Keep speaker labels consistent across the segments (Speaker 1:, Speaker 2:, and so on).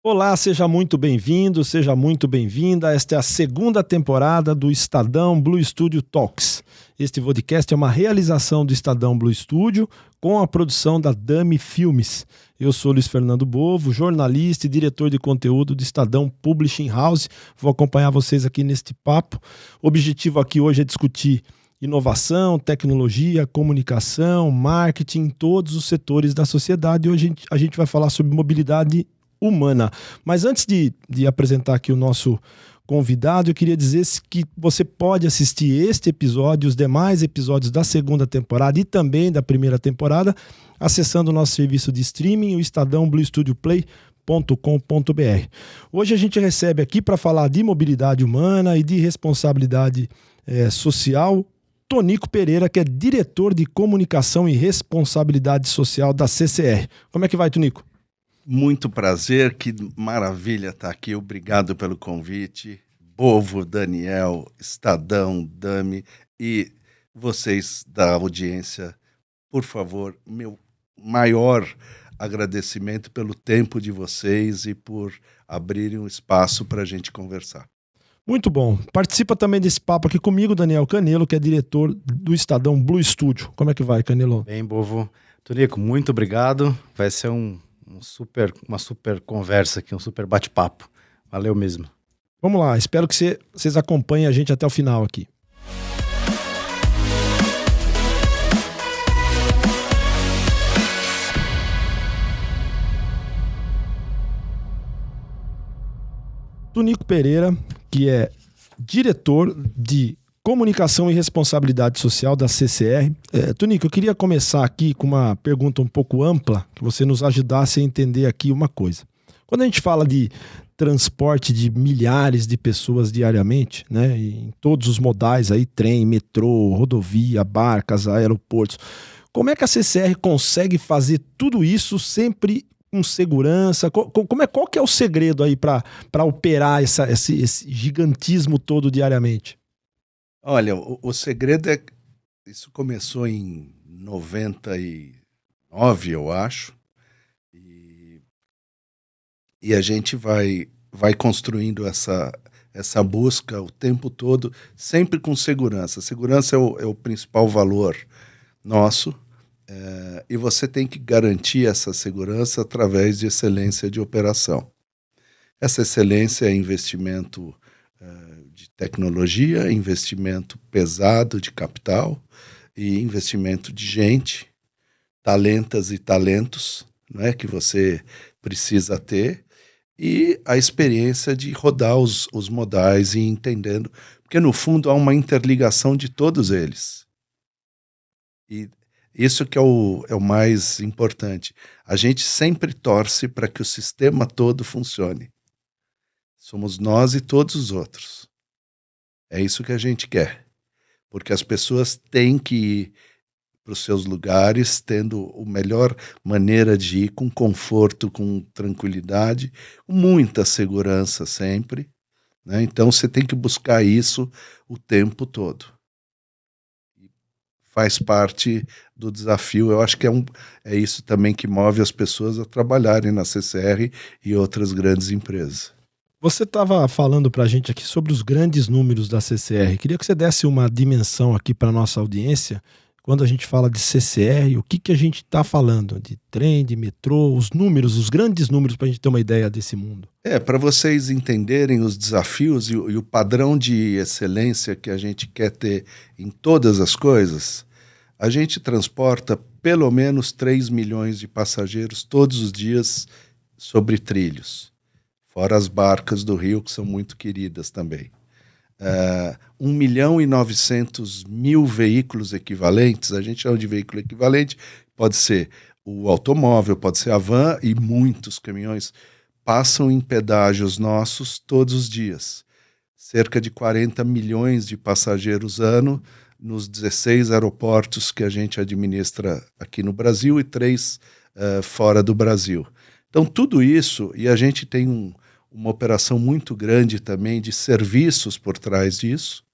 Speaker 1: Olá, seja muito bem-vindo, seja muito bem-vinda. Esta é a segunda temporada do Estadão Blue Studio Talks. Este podcast é uma realização do Estadão Blue Studio com a produção da Dami Filmes. Eu sou Luiz Fernando Bovo, jornalista e diretor de conteúdo do Estadão Publishing House. Vou acompanhar vocês aqui neste papo. O objetivo aqui hoje é discutir inovação, tecnologia, comunicação, marketing, em todos os setores da sociedade. Hoje a gente vai falar sobre mobilidade humana. Mas antes de apresentar aqui o nosso convidado, eu queria dizer que você pode assistir este episódio e os demais episódios da segunda temporada e também da primeira temporada acessando o nosso serviço de streaming, o Estadão Blue Studio Play.com.br. Hoje a gente recebe aqui para falar de mobilidade humana e de responsabilidade social Tonico Pereira, que é diretor de comunicação e responsabilidade social da CCR. Como é que vai, Tonico?
Speaker 2: Muito prazer, que maravilha estar aqui. Obrigado pelo convite. Bovo, Daniel, Estadão, Dami e vocês da audiência, por favor, meu maior agradecimento pelo tempo de vocês e por abrirem um espaço para a gente conversar.
Speaker 1: Muito bom. Participa também desse papo aqui comigo, Daniel Canelo, que é diretor do Estadão Blue Studio. Como é que vai, Canelo?
Speaker 3: Bem, Bovo. Tonico, muito obrigado. Vai ser uma super conversa aqui, um super bate-papo. Valeu mesmo.
Speaker 1: Vamos lá, espero que vocês acompanhem a gente até o final aqui. Tonico Pereira, que é diretor de Comunicação e Responsabilidade Social da CCR. Tonico, eu queria começar aqui com uma pergunta um pouco ampla, que você nos ajudasse a entender aqui uma coisa. Quando a gente fala de transporte de milhares de pessoas diariamente, né, em todos os modais, aí, trem, metrô, rodovia, barcas, aeroportos, como é que a CCR consegue fazer tudo isso sempre com segurança? Qual que é o segredo aí para operar esse gigantismo todo diariamente?
Speaker 2: Olha, o segredo é... Isso começou em 99, eu acho, e a gente vai construindo essa busca o tempo todo, sempre com segurança. Segurança é o principal valor nosso, e você tem que garantir essa segurança através de excelência de operação. Essa excelência é investimento de tecnologia, investimento pesado de capital e investimento de gente, talentas e talentos, né, que você precisa ter, e a experiência de rodar os modais e entendendo, porque no fundo há uma interligação de todos eles. E isso que é o mais importante. A gente sempre torce para que o sistema todo funcione. Somos nós e todos os outros. É isso que a gente quer. Porque as pessoas têm que ir para os seus lugares tendo a melhor maneira de ir, com conforto, com tranquilidade, com muita segurança sempre, né? Então você tem que buscar isso o tempo todo. Faz parte do desafio. Eu acho que é isso também que move as pessoas a trabalharem na CCR e outras grandes empresas.
Speaker 1: Você estava falando para a gente aqui sobre os grandes números da CCR. Queria que você desse uma dimensão aqui para a nossa audiência. Quando a gente fala de CCR, o que a gente está falando? De trem, de metrô, os números, os grandes números, para a gente ter uma ideia desse mundo.
Speaker 2: Para vocês entenderem os desafios e o padrão de excelência que a gente quer ter em todas as coisas, a gente transporta pelo menos 3 milhões de passageiros todos os dias sobre trilhos. Fora as barcas do Rio, que são muito queridas também. 1.900.000 veículos equivalentes. A gente chama de veículo equivalente, pode ser o automóvel, pode ser a van, e muitos caminhões passam em pedágios nossos todos os dias. Cerca de 40 milhões de passageiros ano nos 16 aeroportos que a gente administra aqui no Brasil e 3 fora do Brasil. Então tudo isso, e a gente tem uma operação muito grande também de serviços por trás disso.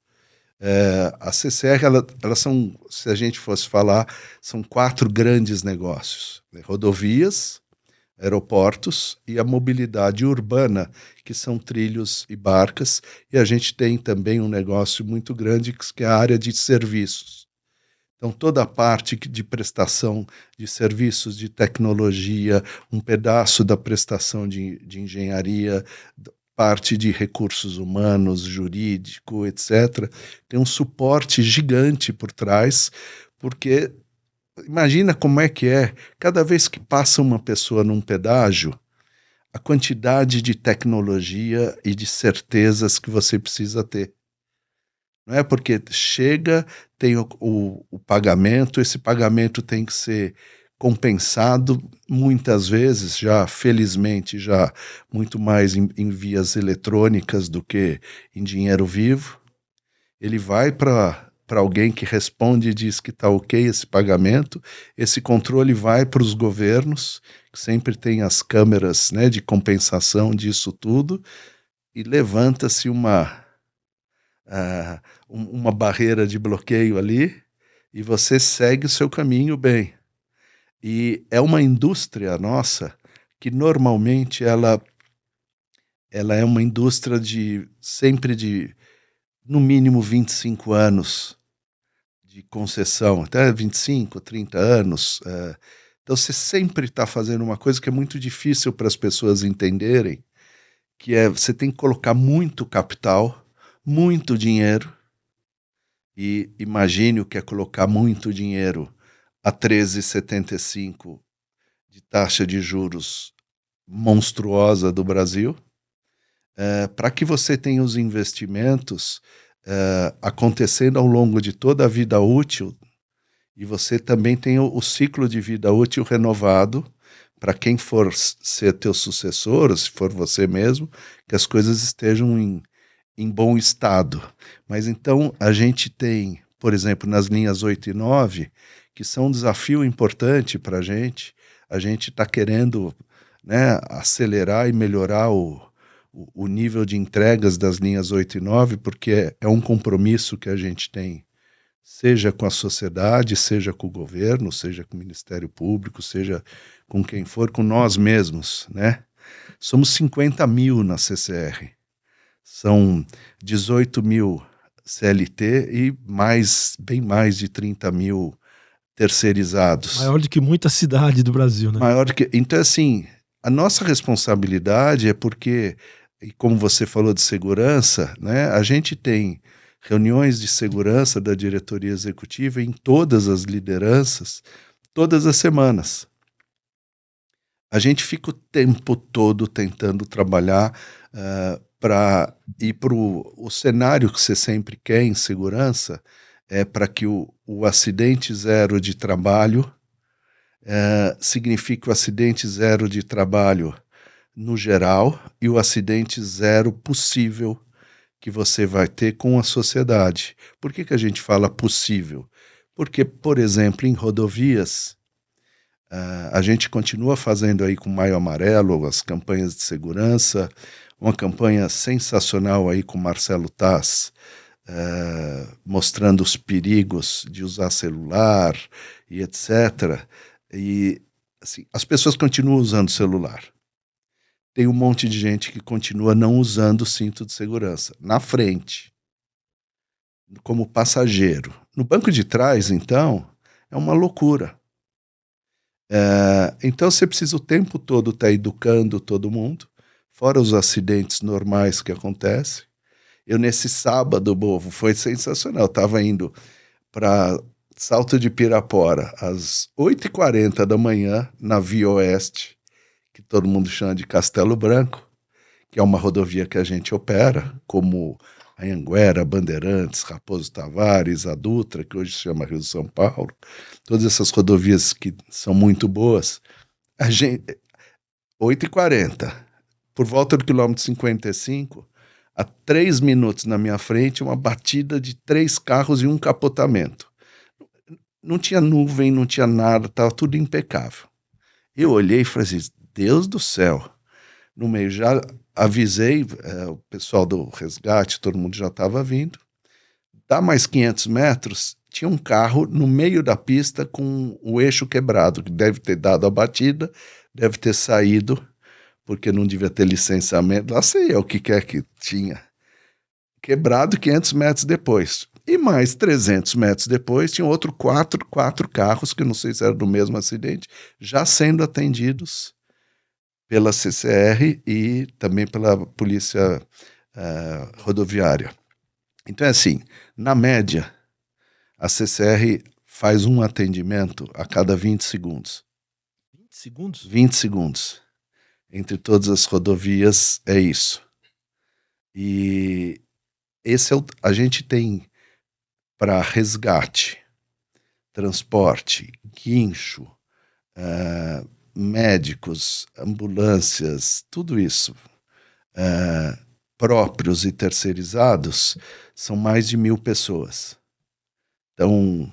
Speaker 2: A CCR, elas são, se a gente fosse falar, são 4 grandes negócios, né? Rodovias, aeroportos, e a mobilidade urbana, que são trilhos e barcas, e a gente tem também um negócio muito grande que é a área de serviços. Então, toda a parte de prestação de serviços, de tecnologia, um pedaço da prestação de engenharia, parte de recursos humanos, jurídico, etc., tem um suporte gigante por trás, porque imagina como é que é, cada vez que passa uma pessoa num pedágio, a quantidade de tecnologia e de certezas que você precisa ter. Não é porque chega, tem o pagamento, esse pagamento tem que ser compensado muitas vezes, já felizmente, já muito mais em vias eletrônicas do que em dinheiro vivo. Ele vai para alguém que responde e diz que está ok esse pagamento, esse controle vai para os governos, que sempre tem as câmeras, né, de compensação disso tudo, e levanta-se uma barreira de bloqueio ali, e você segue o seu caminho bem. E é uma indústria nossa que normalmente ela é uma indústria sempre de no mínimo 25 anos de concessão, até 25, 30 anos. Então você sempre está fazendo uma coisa que é muito difícil para as pessoas entenderem, que é você tem que colocar muito capital, muito dinheiro, e imagine o que é colocar muito dinheiro a 13,75 de taxa de juros monstruosa do Brasil, para que você tenha os investimentos acontecendo ao longo de toda a vida útil, e você também tem o ciclo de vida útil renovado para quem for ser teu sucessor, se for você mesmo, que as coisas estejam em bom estado. Mas então a gente tem, por exemplo, nas linhas 8 e 9, que são um desafio importante para a gente está querendo, né, acelerar e melhorar o nível de entregas das linhas 8 e 9, porque é um compromisso que a gente tem, seja com a sociedade, seja com o governo, seja com o Ministério Público, seja com quem for, com nós mesmos, né? Somos 50 mil na CCR, são 18 mil CLT e bem mais de 30 mil terceirizados.
Speaker 1: Maior do que muita cidade do Brasil, né?
Speaker 2: Então, assim, a nossa responsabilidade é porque, e como você falou de segurança, né, a gente tem reuniões de segurança da diretoria executiva em todas as lideranças, todas as semanas. A gente fica o tempo todo tentando trabalhar para ir para o cenário que você sempre quer em segurança, para que o acidente zero de trabalho signifique o acidente zero de trabalho no geral e o acidente zero possível que você vai ter com a sociedade. Por que a gente fala possível? Porque, por exemplo, em rodovias, a gente continua fazendo aí com Maio Amarelo as campanhas de segurança, uma campanha sensacional aí com Marcelo Taz, mostrando os perigos de usar celular e etc. E assim, as pessoas continuam usando celular. Tem um monte de gente que continua não usando o cinto de segurança na frente, como passageiro. No banco de trás, então, é uma loucura. Então você precisa o tempo todo estar educando todo mundo, fora os acidentes normais que acontecem. Eu, nesse sábado, Bovo, foi sensacional. Eu estava indo para Salto de Pirapora às 8h40 da manhã, na Via Oeste, que todo mundo chama de Castelo Branco, que é uma rodovia que a gente opera, como a Anhanguera, Bandeirantes, Raposo Tavares, a Dutra, que hoje se chama Rio de São Paulo, todas essas rodovias que são muito boas. 8h40, por volta do quilômetro 55, a 3 minutos na minha frente, uma batida de 3 carros e um capotamento. Não tinha nuvem, não tinha nada, estava tudo impecável. Eu olhei e falei assim, Deus do céu. No meio, já avisei o pessoal do resgate, todo mundo já estava vindo. Dá mais 500 metros, tinha um carro no meio da pista com o eixo quebrado, que deve ter dado a batida, deve ter saído, porque não devia ter licenciamento, lá sei eu o que é que tinha. Quebrado 500 metros depois. E mais 300 metros depois, tinha outro quatro carros, que eu não sei se era do mesmo acidente, já sendo atendidos pela CCR e também pela Polícia Rodoviária. Então é assim, na média, a CCR faz um atendimento a cada 20 segundos.
Speaker 1: 20 segundos?
Speaker 2: 20 segundos. Entre todas as rodovias é isso. E esse a gente tem para resgate, transporte, guincho, médicos, ambulâncias, tudo isso, próprios e terceirizados, são mais de 1.000 pessoas. Então,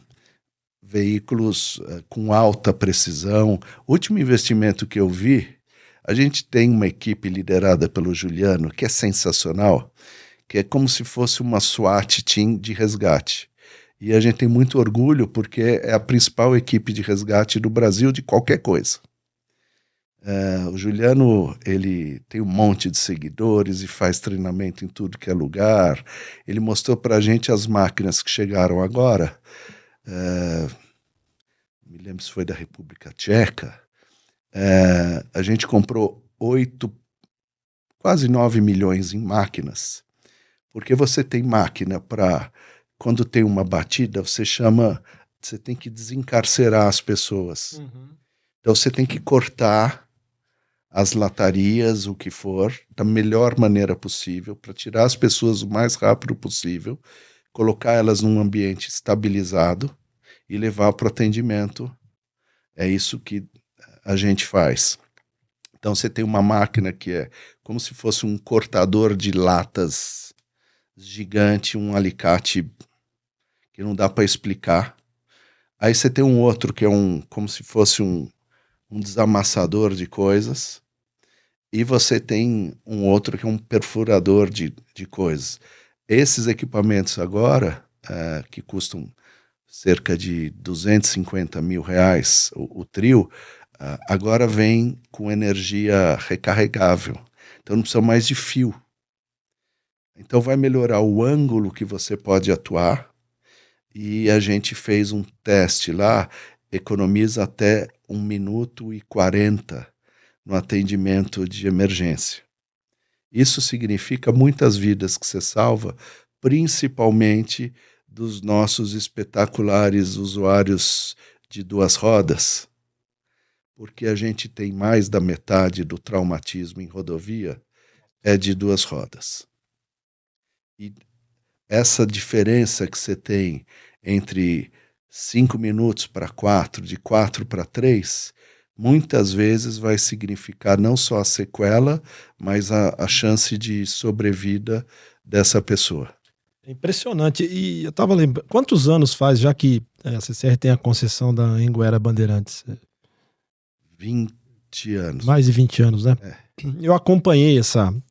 Speaker 2: veículos com alta precisão. O último investimento que eu vi, a gente tem uma equipe liderada pelo Juliano, que é sensacional, que é como se fosse uma SWAT team de resgate. E a gente tem muito orgulho porque é a principal equipe de resgate do Brasil de qualquer coisa. O Juliano, ele tem um monte de seguidores e faz treinamento em tudo que é lugar. Ele mostrou para a gente as máquinas que chegaram agora. Me lembro se foi da República Tcheca. A gente comprou quase 9 milhões em máquinas. Porque você tem máquina para... Quando tem uma batida, você tem que desencarcerar as pessoas.
Speaker 1: Uhum.
Speaker 2: Então você tem que cortar as latarias, o que for, da melhor maneira possível, para tirar as pessoas o mais rápido possível, colocar elas num ambiente estabilizado e levar para o atendimento. É isso que a gente faz. Então você tem uma máquina que é como se fosse um cortador de latas gigante, um alicate que não dá para explicar. Aí você tem um outro que é como se fosse um desamassador de coisas. E você tem um outro que é um perfurador de coisas. Esses equipamentos agora, que custam cerca de 250 mil reais, o trio, agora vem com energia recarregável. Então não precisa mais de fio. Então vai melhorar o ângulo que você pode atuar. E a gente fez um teste lá, economiza até 1 minuto e 40 no atendimento de emergência. Isso significa muitas vidas que você salva, principalmente dos nossos espetaculares usuários de 2 rodas, porque a gente tem mais da metade do traumatismo em rodovia é de 2 rodas. E essa diferença que você tem entre 5 minutos para 4, de 4 para 3, muitas vezes vai significar não só a sequela, mas a chance de sobrevida dessa pessoa.
Speaker 1: É impressionante. E eu estava lembrando, quantos anos faz já que a CCR tem a concessão da Anhanguera Bandeirantes?
Speaker 2: 20 anos.
Speaker 1: Mais de 20 anos, né? Eu acompanhei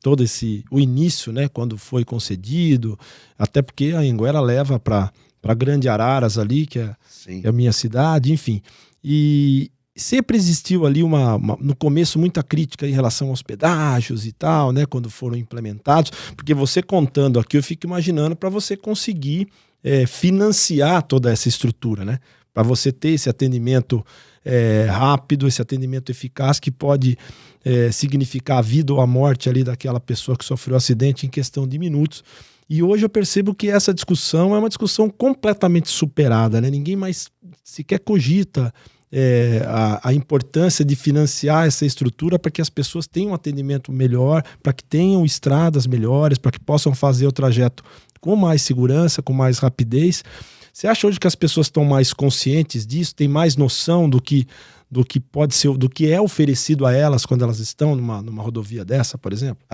Speaker 1: todo o início, né, quando foi concedido, até porque a Anhanguera leva para Grande Araras ali, que é a minha cidade, enfim. E sempre existiu ali no começo muita crítica em relação aos pedágios e tal, né, quando foram implementados, porque você contando aqui, eu fico imaginando para você conseguir financiar toda essa estrutura, né, para você ter esse atendimento rápido, esse atendimento eficaz que pode significar a vida ou a morte ali daquela pessoa que sofreu o acidente em questão de minutos. E hoje eu percebo que essa discussão é uma discussão completamente superada, né? Ninguém mais sequer cogita a importância de financiar essa estrutura para que as pessoas tenham um atendimento melhor, para que tenham estradas melhores, para que possam fazer o trajeto com mais segurança, com mais rapidez. Você acha hoje que as pessoas estão mais conscientes disso, têm mais noção do que pode ser, do que é oferecido a elas quando elas estão numa rodovia dessa, por exemplo?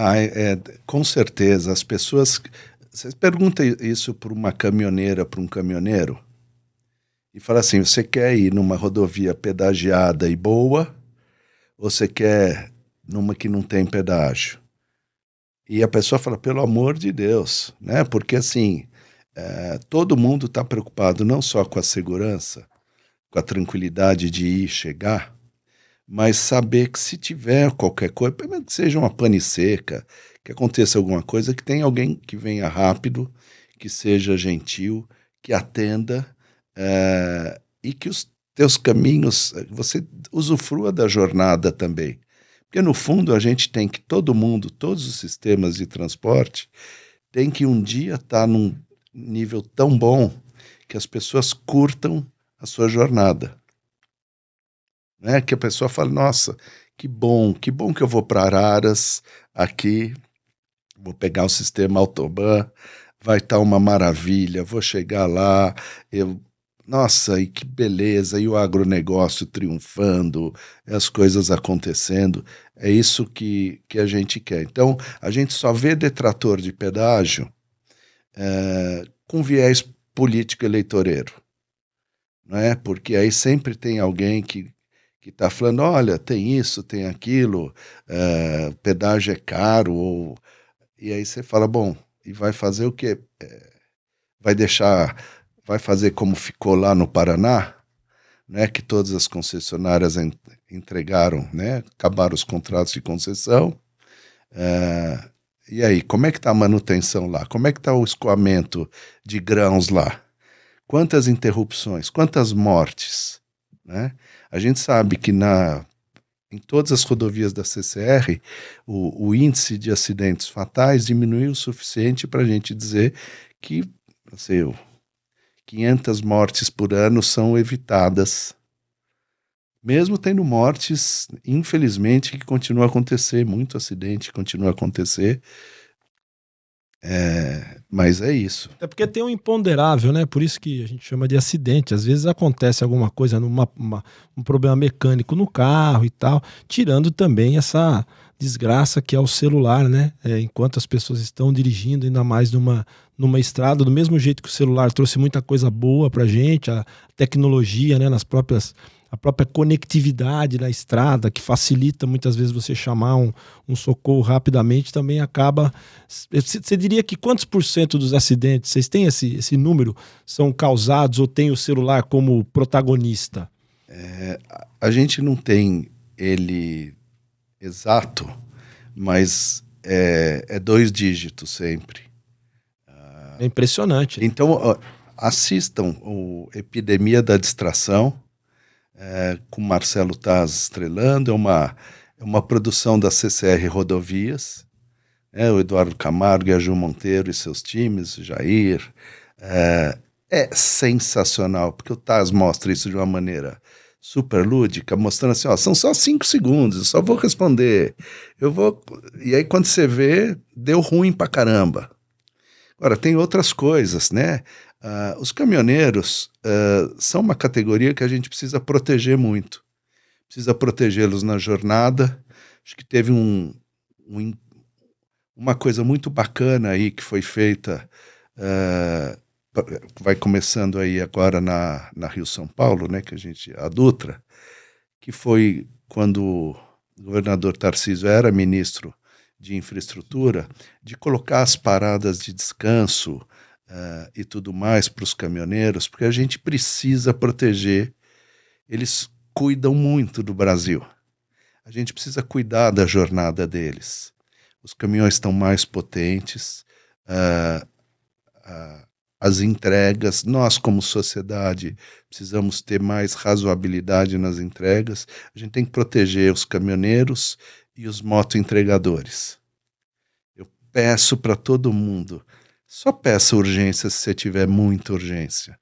Speaker 2: Com certeza. As pessoas... Você pergunta isso para uma caminhoneira, para um caminhoneiro, e fala assim, você quer ir numa rodovia pedagiada e boa, ou você quer numa que não tem pedágio? E a pessoa fala, pelo amor de Deus, né? Porque assim... todo mundo está preocupado não só com a segurança, com a tranquilidade de ir e chegar, mas saber que se tiver qualquer coisa, pelo menos que seja uma pane seca, que aconteça alguma coisa, que tenha alguém que venha rápido, que seja gentil, que atenda, e que os teus caminhos, você usufrua da jornada também. Porque no fundo a gente tem que, todo mundo, todos os sistemas de transporte, tem que um dia estar num nível tão bom que as pessoas curtam a sua jornada. Né? Que a pessoa fala, nossa, que bom que eu vou para Araras aqui, vou pegar o sistema Autobahn, vai estar uma maravilha, vou chegar lá, nossa, e que beleza, e o agronegócio triunfando, as coisas acontecendo, é isso que a gente quer. Então, a gente só vê detrator de pedágio com viés político-eleitoreiro, não é? Porque aí sempre tem alguém que está falando, olha, tem isso, tem aquilo, pedágio é caro, e aí você fala, bom, e vai fazer o quê? Vai fazer como ficou lá no Paraná, né, que todas as concessionárias entregaram, né, acabaram os contratos de concessão, e aí, como é que está a manutenção lá? Como é que está o escoamento de grãos lá? Quantas interrupções? Quantas mortes? Né? A gente sabe que em todas as rodovias da CCR, o índice de acidentes fatais diminuiu o suficiente para a gente dizer que 500 mortes por ano são evitadas. Mesmo tendo mortes, infelizmente, que continua a acontecer, muito acidente continua a acontecer. Mas é isso.
Speaker 1: É porque tem um imponderável, né? Por isso que a gente chama de acidente. Às vezes acontece alguma coisa, um problema mecânico no carro e tal, tirando também essa desgraça que é o celular, né? Enquanto as pessoas estão dirigindo, ainda mais numa estrada, do mesmo jeito que o celular trouxe muita coisa boa pra gente, a tecnologia, né? A própria conectividade na estrada, que facilita muitas vezes você chamar um socorro rapidamente, também acaba... Você diria que quantos por cento dos acidentes, vocês têm esse número, são causados ou tem o celular como protagonista?
Speaker 2: A gente não tem ele exato, mas é 2 dígitos sempre.
Speaker 1: É impressionante.
Speaker 2: Então, assistam o Epidemia da Distração, com Marcelo Taz estrelando, é uma produção da CCR Rodovias, o Eduardo Camargo e a Ju Monteiro e seus times, o Jair. É sensacional, porque o Taz mostra isso de uma maneira super lúdica, mostrando assim, ó, são só 5 segundos, eu só vou responder. E aí quando você vê, deu ruim pra caramba. Agora, tem outras coisas, né? Os caminhoneiros são uma categoria que a gente precisa proteger muito. Precisa protegê-los na jornada. Acho que teve uma coisa muito bacana aí que foi feita, vai começando aí agora na Rio São Paulo, né, a Dutra, que foi quando o governador Tarcísio era ministro de infraestrutura, de colocar as paradas de descanso e tudo mais para os caminhoneiros, porque a gente precisa proteger. Eles cuidam muito do Brasil. A gente precisa cuidar da jornada deles. Os caminhões estão mais potentes, as entregas, nós como sociedade precisamos ter mais razoabilidade nas entregas. A gente tem que proteger os caminhoneiros e os motoentregadores. Eu peço para todo mundo, só peça urgência se você tiver muita urgência.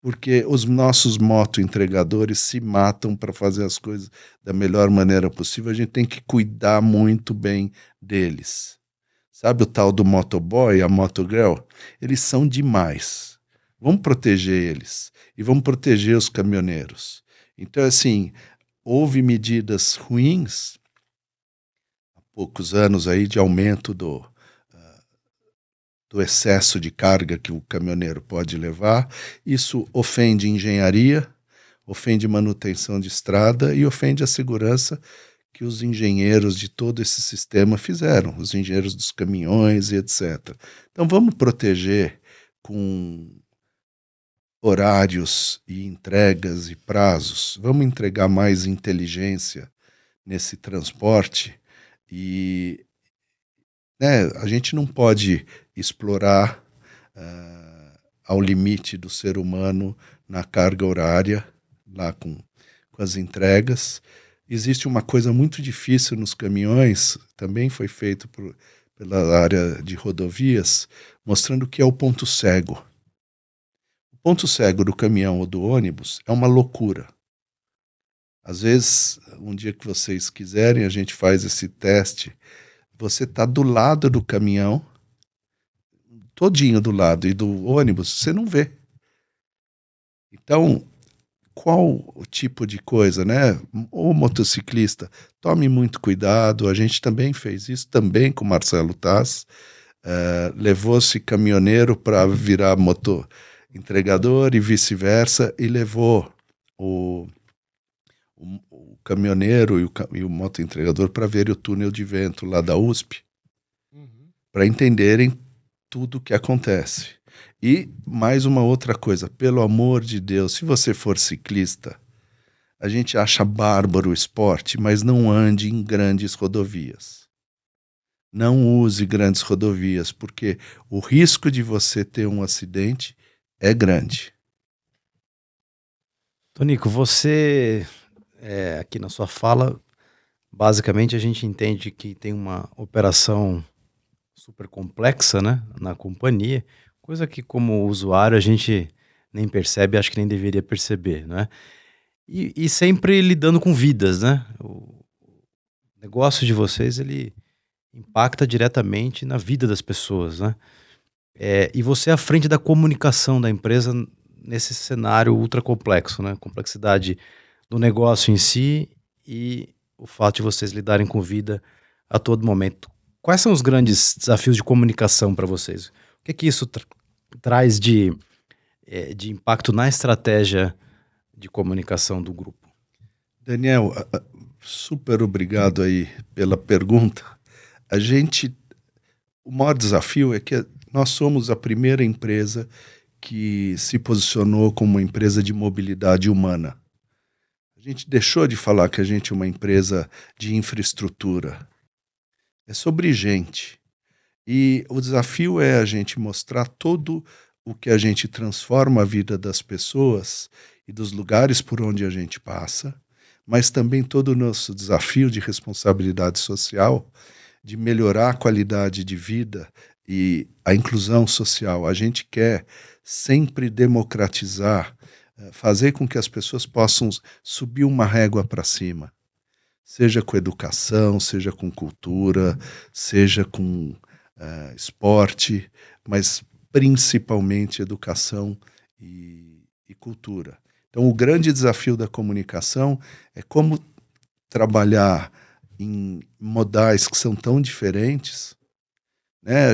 Speaker 2: Porque os nossos motoentregadores se matam para fazer as coisas da melhor maneira possível. A gente tem que cuidar muito bem deles. Sabe o tal do motoboy, a motogirl? Eles são demais. Vamos proteger eles. E vamos proteger os caminhoneiros. Então, assim, houve medidas ruins há poucos anos aí de aumento do excesso de carga que o caminhoneiro pode levar. Isso ofende engenharia, ofende manutenção de estrada e ofende a segurança que os engenheiros de todo esse sistema fizeram, os engenheiros dos caminhões e etc. Então vamos proteger com horários e entregas e prazos. Vamos entregar mais inteligência nesse transporte e, né, a gente não pode explorar ao limite do ser humano na carga horária, lá com as entregas. Existe uma coisa muito difícil nos caminhões, também foi feito pela área de rodovias, mostrando que é o ponto cego. O ponto cego do caminhão ou do ônibus é uma loucura. Às vezes, um dia que vocês quiserem, a gente faz esse teste. Você está do lado do caminhão, todinho do lado, e do ônibus, você não vê. Então, qual o tipo de coisa, né? O motociclista, tome muito cuidado. A gente também fez isso, também com Marcelo Taz. Levou-se caminhoneiro para virar motor entregador e vice-versa, e levou o caminhoneiro e o motoentregador para ver o túnel de vento lá da USP, para entenderem tudo o que acontece. E mais uma outra coisa, pelo amor de Deus, se você for ciclista, a gente acha bárbaro o esporte, mas não ande em grandes rodovias. Não use grandes rodovias, porque o risco de você ter um acidente é grande.
Speaker 3: Tonico, você, aqui na sua fala, basicamente a gente entende que tem uma operação super complexa, né, na companhia, coisa que como usuário a gente nem percebe, acho que nem deveria perceber, né? E sempre lidando com vidas, né? O negócio de vocês, ele impacta diretamente na vida das pessoas, né? E você é à frente da comunicação da empresa nesse cenário ultra complexo, né? Complexidade do negócio em si e o fato de vocês lidarem com vida a todo momento. Quais são os grandes desafios de comunicação para vocês? O que isso traz de impacto na estratégia de comunicação do grupo?
Speaker 2: Daniel, super obrigado aí pela pergunta. O maior desafio é que nós somos a primeira empresa que se posicionou como uma empresa de mobilidade humana. A gente deixou de falar que a gente é uma empresa de infraestrutura. É sobre gente. E o desafio é a gente mostrar todo o que a gente transforma a vida das pessoas e dos lugares por onde a gente passa, mas também todo o nosso desafio de responsabilidade social, de melhorar a qualidade de vida e a inclusão social. A gente quer sempre democratizar, fazer com que as pessoas possam subir uma régua para cima, seja com educação, seja com cultura, seja com esporte, mas principalmente educação e cultura. Então, o grande desafio da comunicação é como trabalhar em modais que são tão diferentes, né?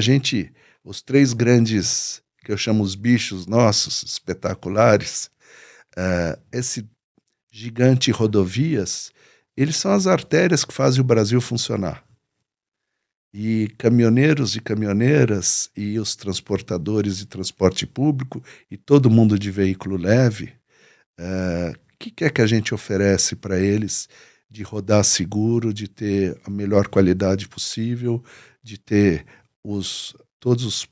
Speaker 2: Os três grandes, que eu chamo os bichos nossos, espetaculares, esse gigante rodovias, eles são as artérias que fazem o Brasil funcionar. E caminhoneiros e caminhoneiras e os transportadores de transporte público e todo mundo de veículo leve, o que é que a gente oferece para eles de rodar seguro, de ter a melhor qualidade possível, de ter todos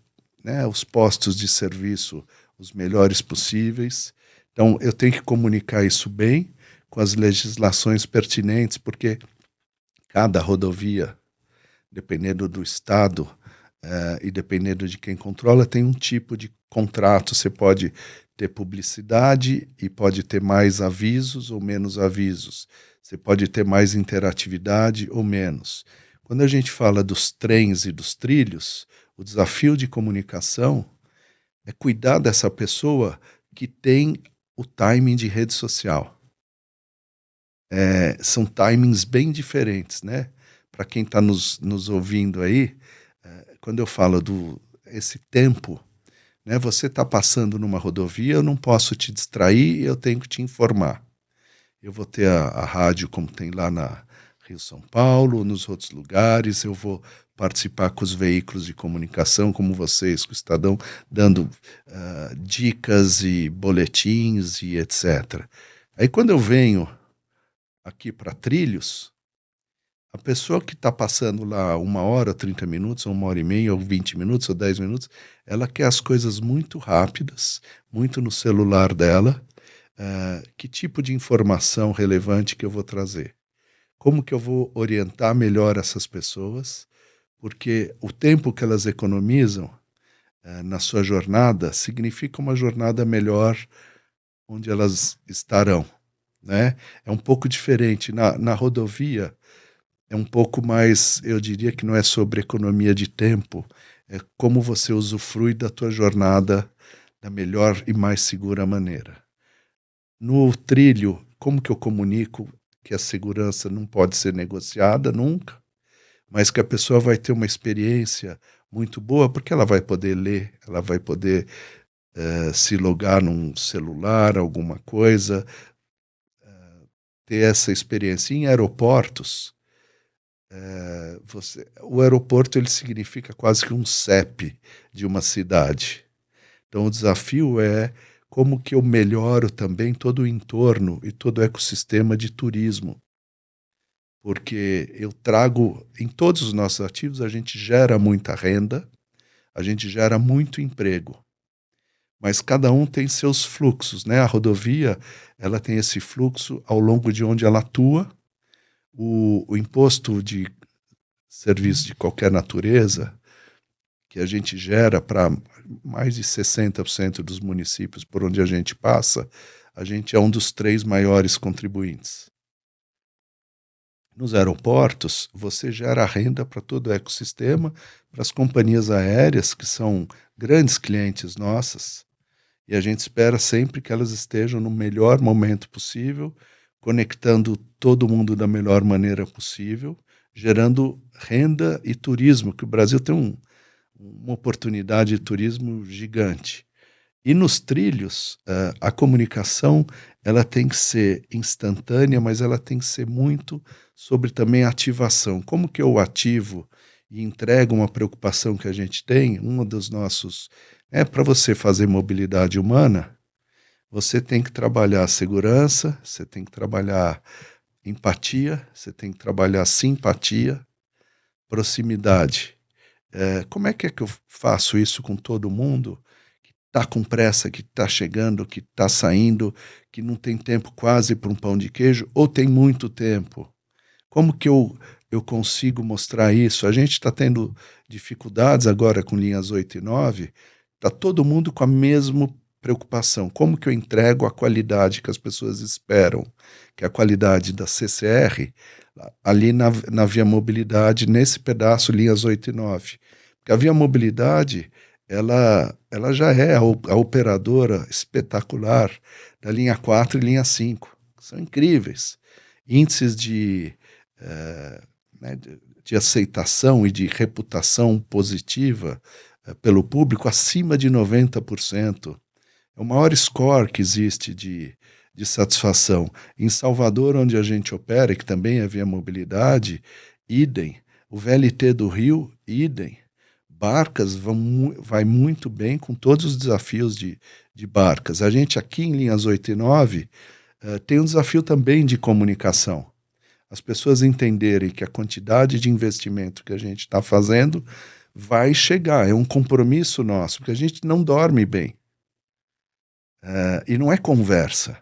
Speaker 2: os postos de serviço os melhores possíveis. Então, eu tenho que comunicar isso bem com as legislações pertinentes, porque cada rodovia, dependendo do estado e dependendo de quem controla, tem um tipo de contrato. Você pode ter publicidade e pode ter mais avisos ou menos avisos. Você pode ter mais interatividade ou menos. Quando a gente fala dos trens e dos trilhos, o desafio de comunicação é cuidar dessa pessoa que tem o timing de rede social. São timings bem diferentes, né? Para quem está nos ouvindo aí, quando eu falo esse tempo, né? Você está passando numa rodovia, eu não posso te distrair, eu tenho que te informar. Eu vou ter a rádio, como tem lá na Rio-São Paulo, nos outros lugares, eu vou participar com os veículos de comunicação, como vocês, com o Estadão, dando dicas e boletins e etc. Aí quando eu venho aqui para Trilhos, a pessoa que está passando lá 1 hora, 30 minutos, ou 1 hora e meia, ou 20 minutos, ou 10 minutos, ela quer as coisas muito rápidas, muito no celular dela. Que tipo de informação relevante que eu vou trazer? Como que eu vou orientar melhor essas pessoas? Porque o tempo que elas economizam na sua jornada significa uma jornada melhor onde elas estarão, né? É um pouco diferente. Na rodovia, é um pouco mais, eu diria que não é sobre economia de tempo, é como você usufrui da tua jornada da melhor e mais segura maneira. No trilho, como que eu comunico que a segurança não pode ser negociada nunca, mas que a pessoa vai ter uma experiência muito boa, porque ela vai poder ler, ela vai poder se logar num celular, alguma coisa, ter essa experiência. Em aeroportos, o aeroporto ele significa quase que um CEP de uma cidade. Então o desafio é como que eu melhoro também todo o entorno e todo o ecossistema de turismo. Porque eu trago, em todos os nossos ativos, a gente gera muita renda, a gente gera muito emprego. Mas cada um tem seus fluxos, né? A rodovia, ela tem esse fluxo ao longo de onde ela atua. O imposto de serviço de qualquer natureza, que a gente gera para mais de 60% dos municípios por onde a gente passa, a gente é um dos 3 maiores contribuintes. Nos aeroportos, você gera renda para todo o ecossistema, para as companhias aéreas, que são grandes clientes nossas, e a gente espera sempre que elas estejam no melhor momento possível, conectando todo mundo da melhor maneira possível, gerando renda e turismo, que o Brasil tem uma oportunidade de turismo gigante. E nos trilhos, a comunicação ela tem que ser instantânea, mas ela tem que ser muito sobre também a ativação. Como que eu ativo e entrego uma preocupação que a gente tem? Um dos nossos... para você fazer mobilidade humana, você tem que trabalhar segurança, você tem que trabalhar empatia, você tem que trabalhar simpatia, proximidade. Como é que eu faço isso com todo mundo que está com pressa, que está chegando, que está saindo, que não tem tempo quase para um pão de queijo, ou tem muito tempo? Como que eu consigo mostrar isso? A gente está tendo dificuldades agora com linhas 8 e 9, está todo mundo com a mesma preocupação. Como que eu entrego a qualidade que as pessoas esperam, que é a qualidade da CCR, ali na Via Mobilidade, nesse pedaço, linhas 8 e 9. Porque a Via Mobilidade, ela já é a operadora espetacular da linha 4 e linha 5. São incríveis. Índices de aceitação e de reputação positiva pelo público acima de 90%. É o maior score que existe de satisfação. Em Salvador, onde a gente opera, que também é Via Mobilidade, idem. O VLT do Rio, idem. Barcas vai muito bem com todos os desafios de Barcas. A gente aqui em linhas 8 e 9 tem um desafio também de comunicação. As pessoas entenderem que a quantidade de investimento que a gente está fazendo vai chegar. É um compromisso nosso, porque a gente não dorme bem. E não é conversa,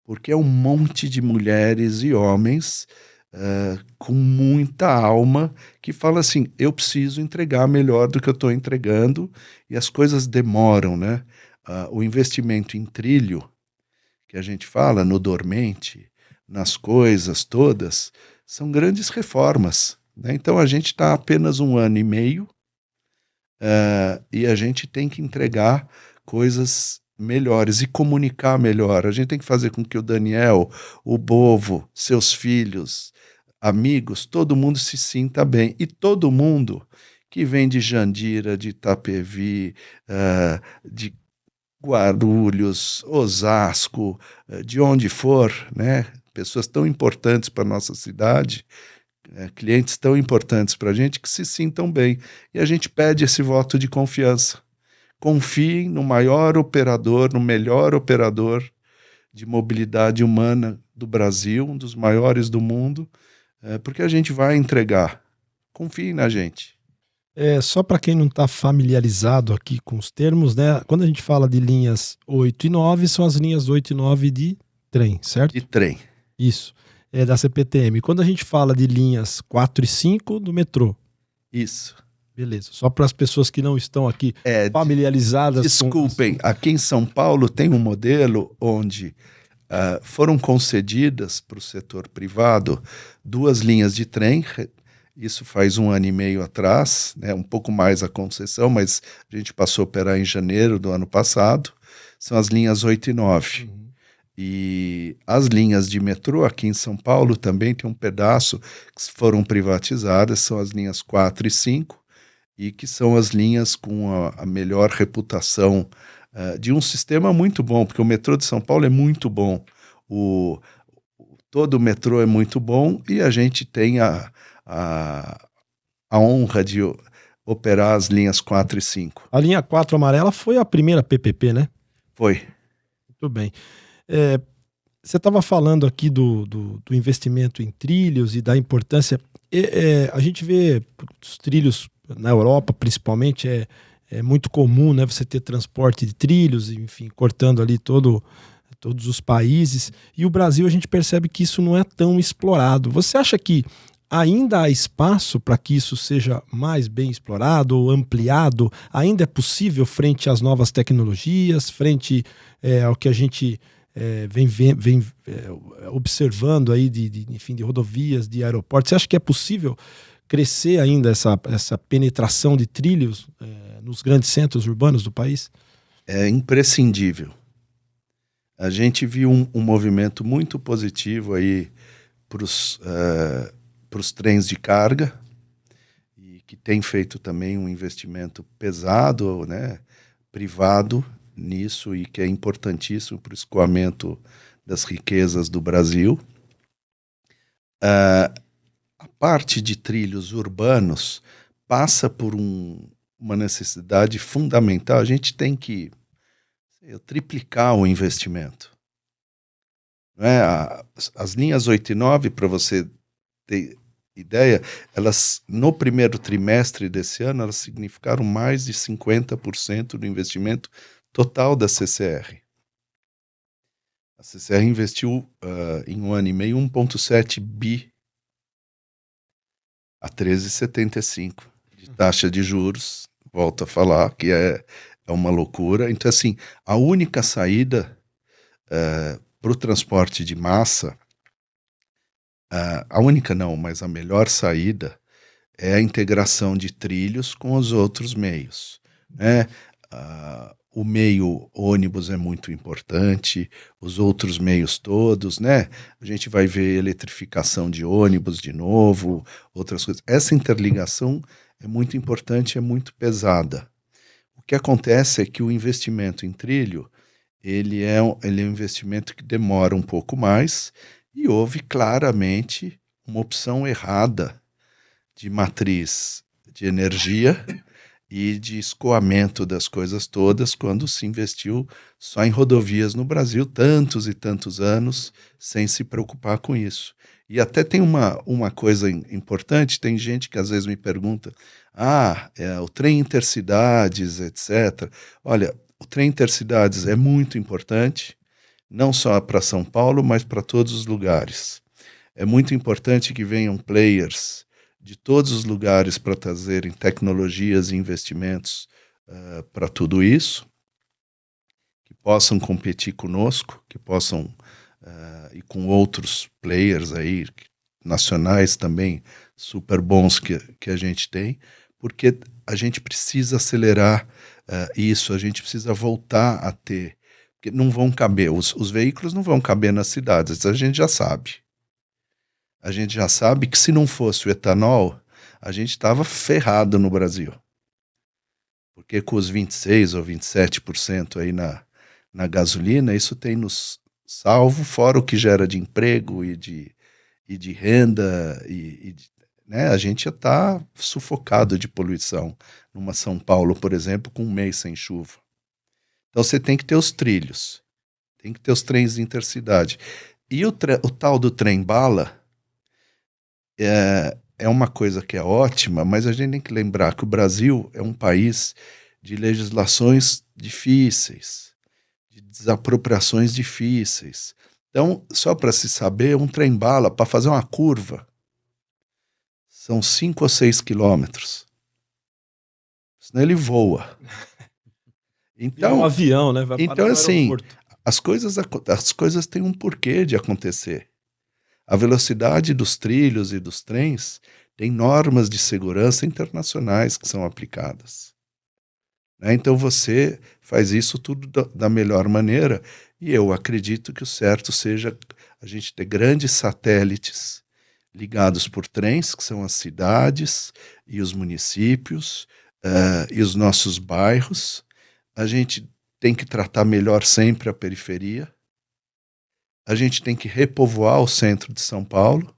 Speaker 2: porque é um monte de mulheres e homens com muita alma que fala assim, eu preciso entregar melhor do que eu estou entregando, e as coisas demoram, né? O investimento em trilho, que a gente fala, no dormente, nas coisas todas, são grandes reformas, né? Então a gente está apenas 1 ano e meio e a gente tem que entregar coisas melhores e comunicar melhor. A gente tem que fazer com que o Daniel, o Bovo, seus filhos, amigos, todo mundo se sinta bem. E todo mundo que vem de Jandira, de Itapevi, de Guarulhos, Osasco, de onde for, né? pessoas tão importantes para a nossa cidade, clientes tão importantes para a gente, que se sintam bem. E a gente pede esse voto de confiança. Confiem no maior operador, no melhor operador de mobilidade humana do Brasil, um dos maiores do mundo, porque a gente vai entregar. Confiem na gente.
Speaker 1: Só para quem não está familiarizado aqui com os termos, né? Quando a gente fala de linhas 8 e 9, são as linhas 8 e 9 de trem, certo?
Speaker 2: De trem.
Speaker 1: Isso, é da CPTM. Quando a gente fala de linhas 4 e 5, do metrô.
Speaker 2: Isso.
Speaker 1: Beleza, só para as pessoas que não estão aqui familiarizadas.
Speaker 2: Desculpem, aqui em São Paulo tem um modelo onde foram concedidas para o setor privado 2 linhas de trem. Isso faz 1 ano e meio atrás, né, um pouco mais a concessão, mas a gente passou a operar em janeiro do ano passado. São as linhas 8 e 9. Uhum. E as linhas de metrô aqui em São Paulo também tem um pedaço que foram privatizadas, são as linhas 4 e 5, e que são as linhas com a melhor reputação de um sistema muito bom, porque o metrô de São Paulo é muito bom, todo o metrô é muito bom, e a gente tem a honra de operar as linhas 4 e 5.
Speaker 1: A linha 4 amarela foi a primeira PPP, né?
Speaker 2: Foi.
Speaker 1: Muito bem. Você estava falando aqui do investimento em trilhos e da importância. A gente vê os trilhos na Europa, principalmente, é muito comum, né, você ter transporte de trilhos, enfim, cortando ali todos os países. E o Brasil, a gente percebe que isso não é tão explorado. Você acha que ainda há espaço para que isso seja mais bem explorado ou ampliado? Ainda é possível frente às novas tecnologias, frente ao que a gente vem observando aí enfim, de rodovias, de aeroportos? Você acha que é possível crescer ainda essa penetração de trilhos nos grandes centros urbanos do país?
Speaker 2: É imprescindível. A gente viu um movimento muito positivo aí para os trens de carga, e que tem feito também um investimento pesado, né, privado nisso, e que é importantíssimo para o escoamento das riquezas do Brasil. A parte de trilhos urbanos passa por uma necessidade fundamental. A gente tem que triplicar o investimento. As linhas 8 e 9, para você ter ideia, elas no primeiro trimestre desse ano, elas significaram mais de 50% do investimento total da CCR. A CCR investiu em 1 ano e meio 1,7 bi a 13,75 de taxa de juros. Volto a falar que é uma loucura. Então, assim, a única saída para o transporte de massa, a única não, mas a melhor saída é a integração de trilhos com os outros meios, né? O meio ônibus é muito importante, os outros meios todos, né? A gente vai ver eletrificação de ônibus de novo, outras coisas. Essa interligação é muito importante, é muito pesada. O que acontece é que o investimento em trilho, ele é um investimento que demora um pouco mais, e houve claramente uma opção errada de matriz de energia e de escoamento das coisas todas, quando se investiu só em rodovias no Brasil, tantos e tantos anos, sem se preocupar com isso. E até tem uma coisa importante, tem gente que às vezes me pergunta, o trem intercidades, etc. Olha, o trem intercidades é muito importante, não só para São Paulo, mas para todos os lugares. É muito importante que venham players de todos os lugares para trazerem tecnologias e investimentos para tudo isso, que possam competir conosco, que possam, e com outros players aí, nacionais também, super bons que a gente tem, porque a gente precisa acelerar isso, a gente precisa voltar a ter, porque não vão caber, os veículos não vão caber nas cidades, a gente já sabe. A gente já sabe que se não fosse o etanol, a gente estava ferrado no Brasil. Porque com os 26% ou 27% aí na gasolina, isso tem nos salvo, fora o que gera de emprego e de renda, né? A gente já está sufocado de poluição. Numa São Paulo, por exemplo, com um mês sem chuva. Então você tem que ter os trilhos, tem que ter os trens de intercidade. E o tal do trem-bala é uma coisa que é ótima, mas a gente tem que lembrar que o Brasil é um país de legislações difíceis, de desapropriações difíceis. Então, só para se saber, um trem-bala, para fazer uma curva, são 5 ou 6 quilômetros. Senão ele voa. Então,
Speaker 1: é um avião, né? Vai
Speaker 2: então assim, as coisas têm um porquê de acontecer. A velocidade dos trilhos e dos trens tem normas de segurança internacionais que são aplicadas. Né? Então você faz isso tudo da melhor maneira, e eu acredito que o certo seja a gente ter grandes satélites ligados por trens, que são as cidades e os municípios e os nossos bairros. A gente tem que tratar melhor sempre a periferia. A gente tem que repovoar o centro de São Paulo.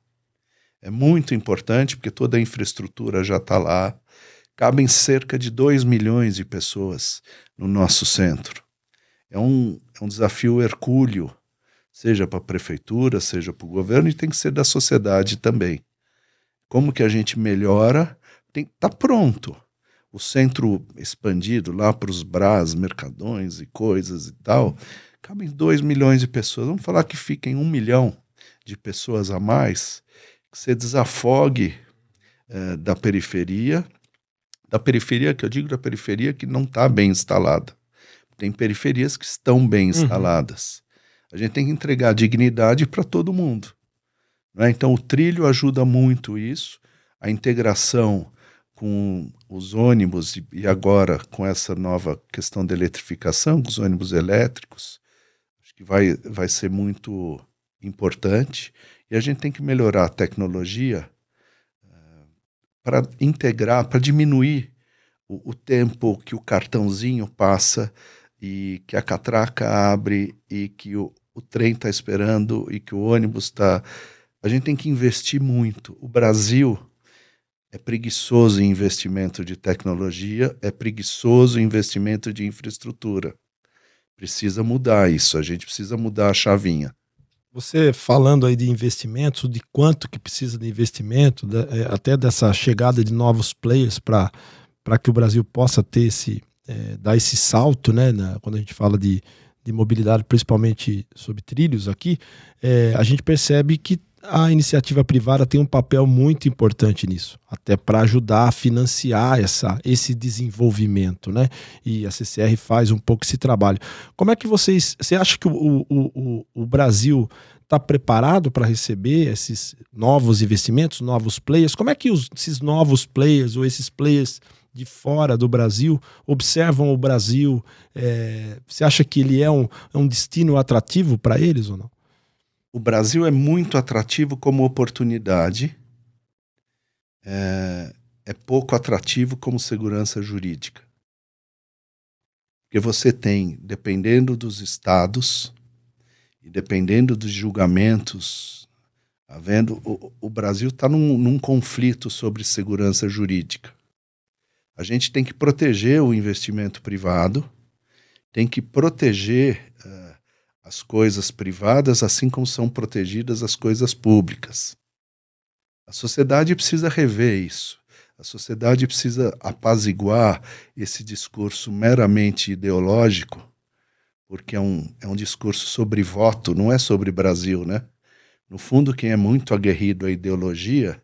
Speaker 2: É muito importante, porque toda a infraestrutura já está lá. Cabem cerca de 2 milhões de pessoas no nosso centro. É um desafio hercúleo, seja para a prefeitura, seja para o governo, e tem que ser da sociedade também. Como que a gente melhora? Está pronto. O centro expandido lá para os Brás, Mercadões e coisas e tal, cabem 2 milhões de pessoas. Vamos falar que fiquem 1 milhão de pessoas a mais, que você desafogue da periferia que eu digo, da periferia que não está bem instalada. Tem periferias que estão bem instaladas. A gente tem que entregar dignidade para todo mundo. Né? Então o trilho ajuda muito isso, a integração com os ônibus e agora com essa nova questão da eletrificação, com os ônibus elétricos, acho que vai ser muito importante. E a gente tem que melhorar a tecnologia para integrar, para diminuir o tempo que o cartãozinho passa e que a catraca abre e que o trem está esperando e que o ônibus está... A gente tem que investir muito. O Brasil é preguiçoso em investimento de tecnologia, é preguiçoso em investimento de infraestrutura. Precisa mudar isso, a gente precisa mudar a chavinha.
Speaker 1: Você falando aí de investimentos, de quanto que precisa de investimento, até dessa chegada de novos players para que o Brasil possa ter dar esse salto, né, quando a gente fala de mobilidade, principalmente sobre trilhos aqui, a gente percebe que a iniciativa privada tem um papel muito importante nisso, até para ajudar a financiar esse desenvolvimento, né? E a CCR faz um pouco esse trabalho. Como é que você acha que o Brasil está preparado para receber esses novos investimentos, novos players? Como é que esses novos players ou esses players de fora do Brasil observam o Brasil? Você acha que ele é um destino atrativo para eles ou não?
Speaker 2: O Brasil é muito atrativo como oportunidade, é pouco atrativo como segurança jurídica. Porque você tem, dependendo dos estados e dependendo dos julgamentos, o Brasil está num conflito sobre segurança jurídica. A gente tem que proteger o investimento privado, tem que proteger as coisas privadas, assim como são protegidas as coisas públicas. A sociedade precisa rever isso. A sociedade precisa apaziguar esse discurso meramente ideológico, porque é um discurso sobre voto, não é sobre Brasil, né? No fundo, quem é muito aguerrido à ideologia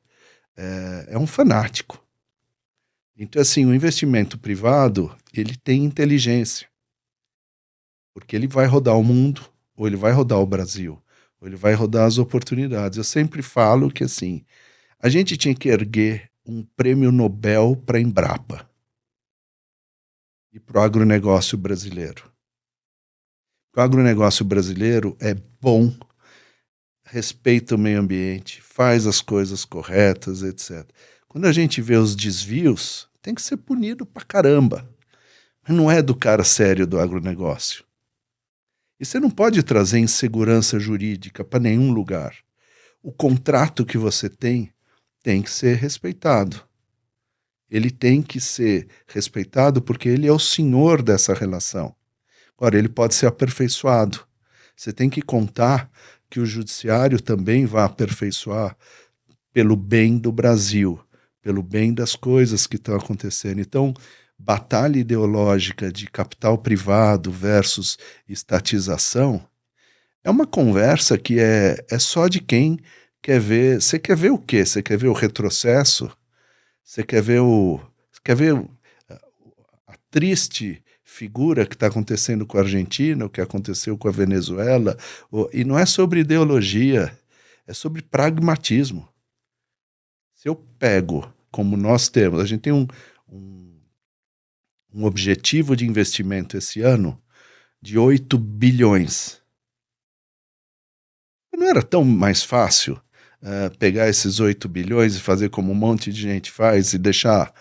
Speaker 2: é um fanático. Então, assim, o investimento privado, ele tem inteligência. Porque ele vai rodar o mundo, ou ele vai rodar o Brasil, ou ele vai rodar as oportunidades. Eu sempre falo que, assim, a gente tinha que erguer um prêmio Nobel para a Embrapa e para o agronegócio brasileiro. O agronegócio brasileiro é bom, respeita o meio ambiente, faz as coisas corretas, etc. Quando a gente vê os desvios, tem que ser punido pra caramba. Mas não é do cara sério do agronegócio. E você não pode trazer insegurança jurídica para nenhum lugar. O contrato que você tem que ser respeitado. Ele tem que ser respeitado porque ele é o senhor dessa relação. Agora, ele pode ser aperfeiçoado. Você tem que contar que o judiciário também vai aperfeiçoar pelo bem do Brasil, pelo bem das coisas que estão acontecendo. Então, batalha ideológica de capital privado versus estatização é uma conversa que é só de quem quer ver. Você quer ver o quê? Você quer ver o retrocesso? Você quer ver a triste figura que está acontecendo com a Argentina, o que aconteceu com a Venezuela? E não é sobre ideologia, é sobre pragmatismo. Se eu pego, como nós temos, a gente tem um objetivo de investimento esse ano de 8 bilhões. Não era tão mais fácil pegar esses 8 bilhões e fazer como um monte de gente faz e deixar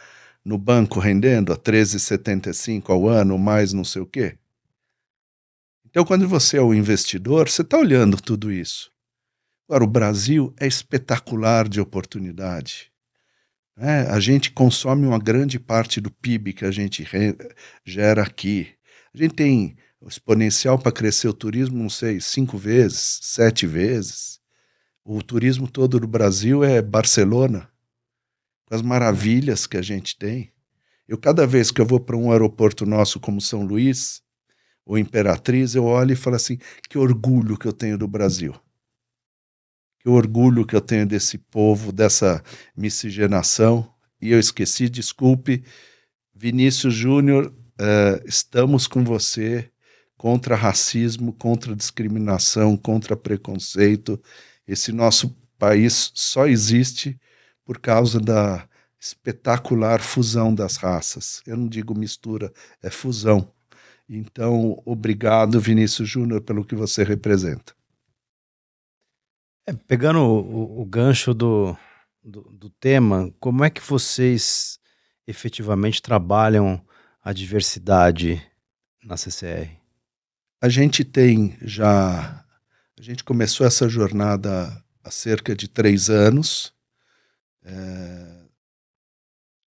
Speaker 2: no banco rendendo a 13,75 ao ano, mais não sei o quê? Então, quando você é o investidor, você está olhando tudo isso. Agora, o Brasil é espetacular de oportunidade. A gente consome uma grande parte do PIB que a gente gera aqui. A gente tem o exponencial para crescer o turismo, não sei, 5 vezes, 7 vezes. O turismo todo do Brasil é Barcelona, com as maravilhas que a gente tem. Cada vez que eu vou para um aeroporto nosso como São Luís, ou Imperatriz, eu olho e falo assim, que orgulho que eu tenho do Brasil. Que orgulho que eu tenho desse povo, dessa miscigenação. E eu esqueci, desculpe, Vinícius Júnior, estamos com você contra racismo, contra discriminação, contra preconceito. Esse nosso país só existe por causa da espetacular fusão das raças. Eu não digo mistura, é fusão. Então, obrigado, Vinícius Júnior, pelo que você representa.
Speaker 3: Pegando o gancho do tema, como é que vocês efetivamente trabalham a diversidade na CCR?
Speaker 2: A gente começou essa jornada há cerca de 3 anos,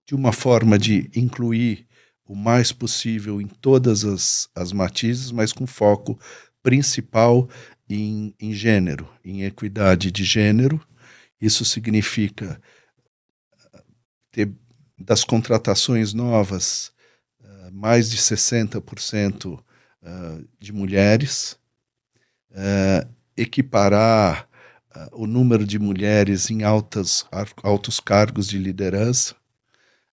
Speaker 2: de uma forma de incluir o mais possível em todas as matizes, mas com foco principal em gênero, em equidade de gênero. Isso significa ter das contratações novas mais de 60% de mulheres, equiparar o número de mulheres em altos cargos de liderança.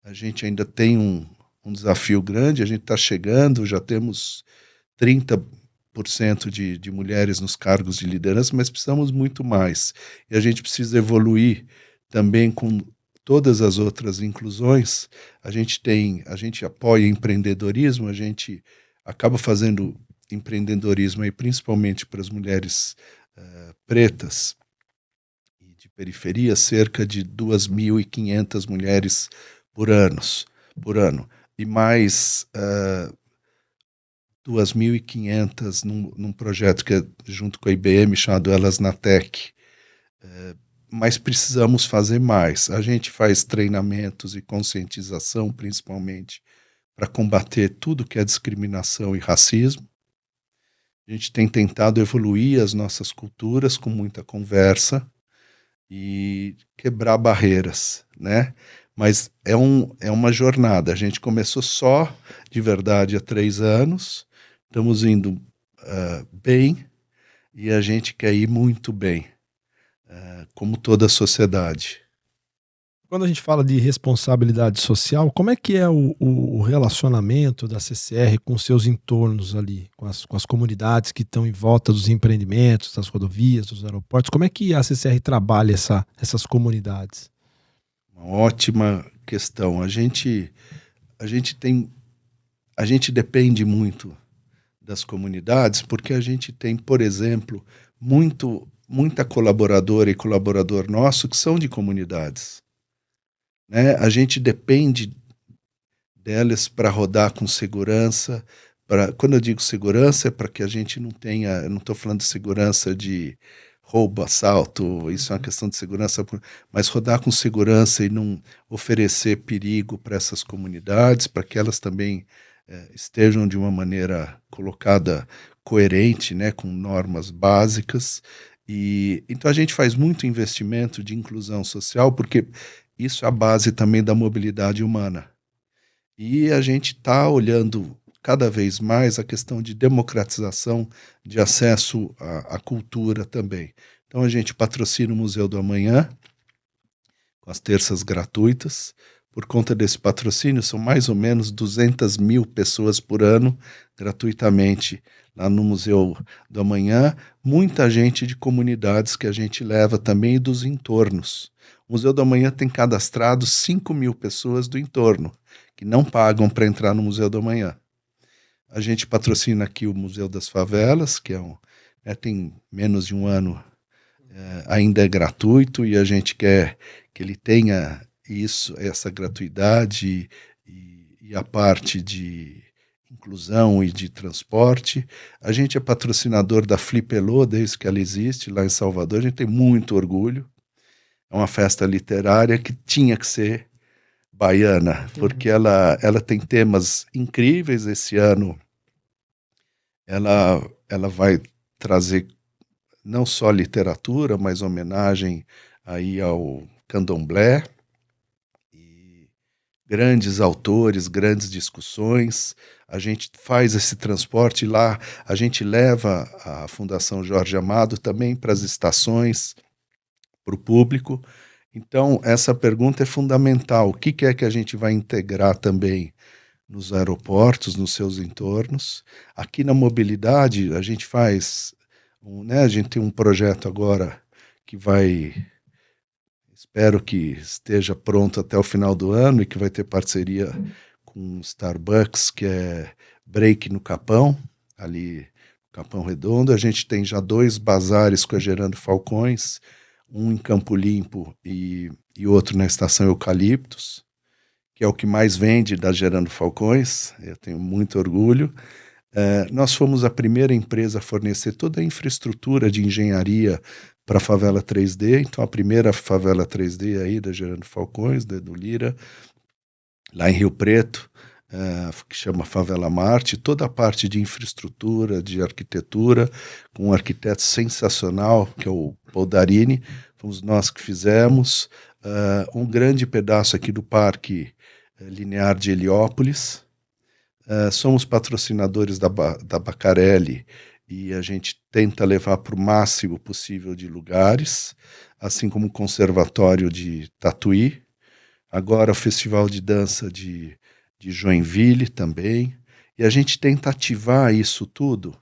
Speaker 2: A gente ainda tem um desafio grande, a gente está chegando, já temos 30% de mulheres nos cargos de liderança, mas precisamos muito mais. E a gente precisa evoluir também com todas as outras inclusões. A gente apoia empreendedorismo, a gente acaba fazendo empreendedorismo aí, principalmente para as mulheres pretas e de periferia, cerca de 2.500 mulheres por ano. E mais 2.500 num projeto que é junto com a IBM, chamado Elas na Tech. Mas precisamos fazer mais. A gente faz treinamentos e conscientização, principalmente, para combater tudo que é discriminação e racismo. A gente tem tentado evoluir as nossas culturas com muita conversa e quebrar barreiras, né? Mas é uma jornada. A gente começou só, de verdade, há 3 anos. Estamos indo bem e a gente quer ir muito bem, como toda a sociedade.
Speaker 1: Quando a gente fala de responsabilidade social, como é que é o relacionamento da CCR com seus entornos ali, com as comunidades que estão em volta dos empreendimentos, das rodovias, dos aeroportos? Como é que a CCR trabalha essas comunidades?
Speaker 2: Uma ótima questão. A gente depende muito das comunidades porque a gente tem, por exemplo, muita colaboradora e colaborador nosso que são de comunidades. A gente depende delas para rodar com segurança, Quando eu digo segurança, é para que a gente não tenha, eu não estou falando de segurança de roubo, assalto, isso é uma questão de segurança, mas rodar com segurança e não oferecer perigo para essas comunidades, para que elas também estejam de uma maneira colocada coerente, né, com normas básicas. E então a gente faz muito investimento de inclusão social, porque isso é a base também da mobilidade humana. E a gente está olhando cada vez mais a questão de democratização de acesso à cultura também. Então a gente patrocina o Museu do Amanhã, com as terças gratuitas. Por conta desse patrocínio, são mais ou menos 200 mil pessoas por ano, gratuitamente, lá no Museu do Amanhã. Muita gente de comunidades que a gente leva também e dos entornos. O Museu do Amanhã tem cadastrado 5 mil pessoas do entorno, que não pagam para entrar no Museu do Amanhã. A gente patrocina aqui o Museu das Favelas, que tem menos de um ano, ainda é gratuito, e a gente quer que ele tenha essa gratuidade e a parte de inclusão e de transporte. A gente é patrocinador da Flipelô desde que ela existe lá em Salvador. A gente tem muito orgulho. É uma festa literária que tinha que ser baiana, porque ela tem temas incríveis. Esse ano ela vai trazer não só literatura, mas homenagem aí ao candomblé, e grandes autores, grandes discussões. A gente faz esse transporte lá, a gente leva a Fundação Jorge Amado também para as estações, para o público. Então, essa pergunta é fundamental. O que é que a gente vai integrar também nos aeroportos, nos seus entornos? Aqui na mobilidade, a gente faz, a gente tem um projeto agora que vai, espero que esteja pronto até o final do ano, e que vai ter parceria com Starbucks, que é Break no Capão, ali no Capão Redondo. A gente tem já 2 bazares com a Gerando Falcões, um em Campo Limpo e outro na Estação Eucaliptos, que é o que mais vende da Gerando Falcões. Eu tenho muito orgulho. Nós fomos a primeira empresa a fornecer toda a infraestrutura de engenharia para a favela 3D, então a primeira favela 3D aí da Gerando Falcões, do Lira, lá em Rio Preto, que chama Favela Marte, toda a parte de infraestrutura, de arquitetura, com um arquiteto sensacional, que é o Paul Darini, fomos nós que fizemos. Um grande pedaço aqui do Parque Linear de Heliópolis. Somos patrocinadores da Bacarelli, e a gente tenta levar para o máximo possível de lugares, assim como o Conservatório de Tatuí, agora o Festival de Dança de Joinville também, e a gente tenta ativar isso tudo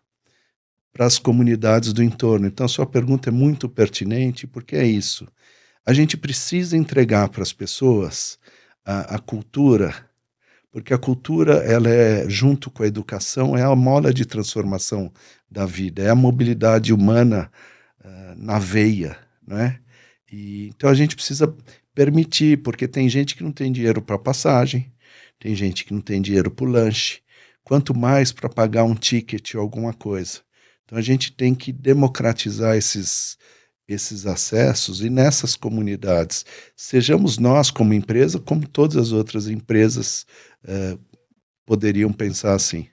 Speaker 2: para as comunidades do entorno. Então, a sua pergunta é muito pertinente, porque é isso. A gente precisa entregar para as pessoas a cultura, porque a cultura, ela é, junto com a educação, é a mola de transformação da vida, é a mobilidade humana na veia, não é? Então a gente precisa permitir, porque tem gente que não tem dinheiro para passagem, tem gente que não tem dinheiro para o lanche, quanto mais para pagar um ticket ou alguma coisa. Então a gente tem que democratizar esses acessos, e nessas comunidades, sejamos nós como empresa, como todas as outras empresas poderiam pensar assim.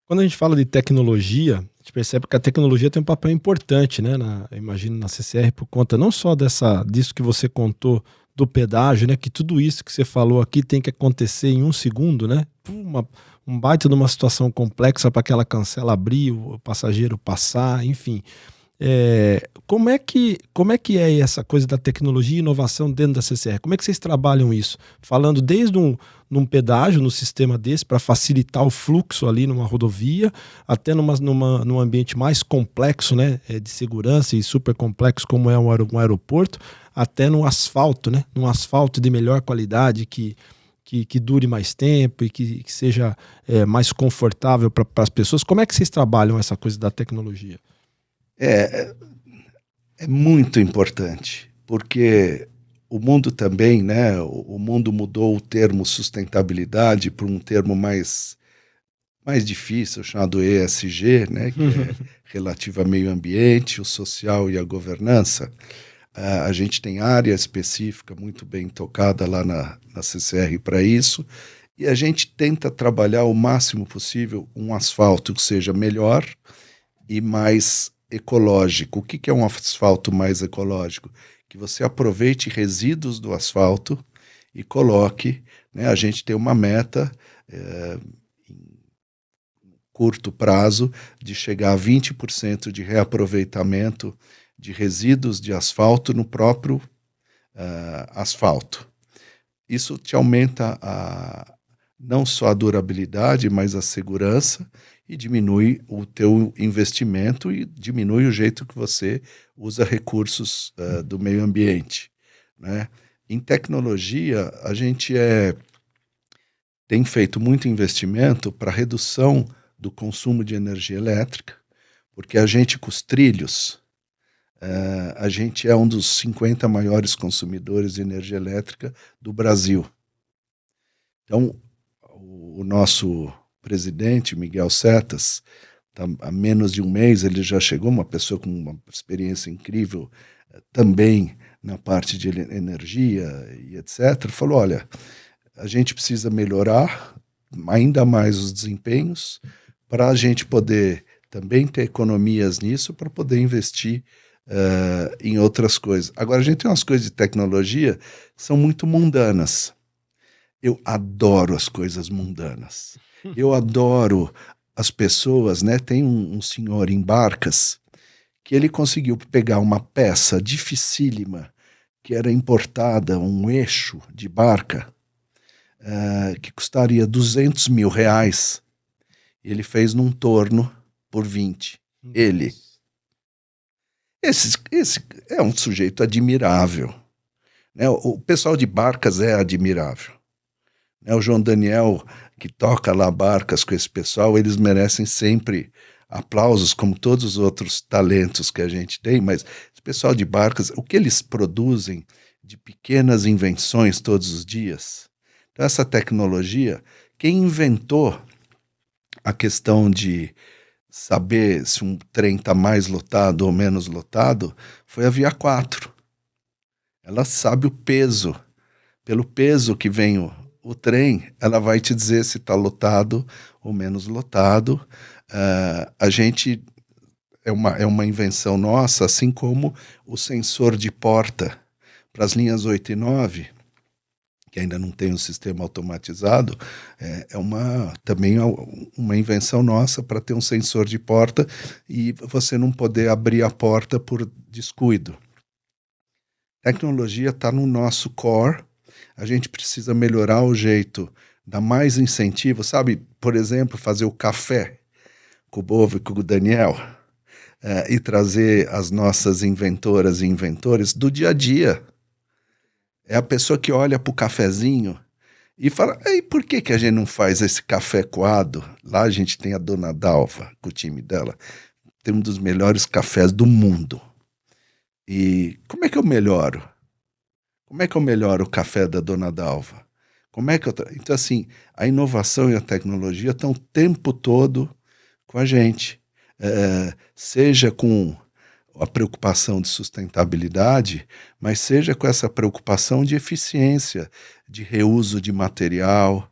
Speaker 1: Quando a gente fala de tecnologia, a gente percebe que a tecnologia tem um papel importante, né? Eu imagino na CCR, por conta não só disso que você contou do pedágio, né? Que tudo isso que você falou aqui tem que acontecer em 1 segundo, né? Um baita de uma situação complexa para aquela cancela abrir, o passageiro passar, enfim. Como é que é essa coisa da tecnologia e inovação dentro da CCR? Como é que vocês trabalham isso? Falando desde num pedágio, no sistema desse, para facilitar o fluxo ali numa rodovia, até num ambiente mais complexo, né, de segurança e super complexo como é um aeroporto, até no asfalto, né, num asfalto de melhor qualidade que dure mais tempo e que seja mais confortável para as pessoas. Como é que vocês trabalham essa coisa da tecnologia?
Speaker 2: É muito importante, porque o mundo também, né? O mundo mudou o termo sustentabilidade para um termo mais mais difícil, chamado ESG, né, que é relativo ao meio ambiente, o social e a governança. A gente tem área específica muito bem tocada lá na CCR para isso, e a gente tenta trabalhar o máximo possível um asfalto que seja melhor e mais ecológico. O que é um asfalto mais ecológico? Que você aproveite resíduos do asfalto e coloque, né? A gente tem uma meta em curto prazo de chegar a 20% de reaproveitamento de resíduos de asfalto no próprio asfalto. Isso te aumenta não só a durabilidade, mas a segurança e diminui o teu investimento e diminui o jeito que você usa recursos do meio ambiente, né? Em tecnologia, a gente tem feito muito investimento para redução do consumo de energia elétrica, porque a gente, com os trilhos, a gente é um dos 50 maiores consumidores de energia elétrica do Brasil. Então, o nosso presidente, Miguel Setas, há menos de um mês, ele já chegou, uma pessoa com uma experiência incrível também na parte de energia e etc., falou, olha, a gente precisa melhorar ainda mais os desempenhos para a gente poder também ter economias nisso, para poder investir em outras coisas. Agora, a gente tem umas coisas de tecnologia que são muito mundanas. Eu adoro as coisas mundanas. Eu adoro as pessoas, né? Tem um senhor em Barcas que ele conseguiu pegar uma peça dificílima que era importada, um eixo de barca, que custaria R$200 mil. Ele fez num torno por 20. Ele. Esse é um sujeito admirável, né? O pessoal de Barcas é admirável. O João Daniel, que toca lá Barcas com esse pessoal, eles merecem sempre aplausos, como todos os outros talentos que a gente tem, mas o pessoal de Barcas, o que eles produzem de pequenas invenções todos os dias. Então, essa tecnologia, quem inventou a questão de saber se um trem está mais lotado ou menos lotado foi a Via 4. Ela sabe o peso. Pelo peso que vem o trem, ela vai te dizer se está lotado ou menos lotado. A gente é uma invenção nossa, assim como o sensor de porta para as linhas 8 e 9, que ainda não tem um sistema automatizado, também uma invenção nossa para ter um sensor de porta e você não poder abrir a porta por descuido. Tecnologia está no nosso core. A gente precisa melhorar o jeito, dar mais incentivo, sabe? Por exemplo, fazer o café com o Bovo e com o Daniel, e trazer as nossas inventoras e inventores do dia a dia. É a pessoa que olha para o cafezinho e fala, e por que a gente não faz esse café coado? Lá a gente tem a Dona Dalva, com o time dela, tem um dos melhores cafés do mundo. E como é que eu melhoro? Como é que eu melhoro o café da Dona Dalva? Então, assim, a inovação e a tecnologia estão o tempo todo com a gente. Seja com a preocupação de sustentabilidade, mas seja com essa preocupação de eficiência, de reuso de material.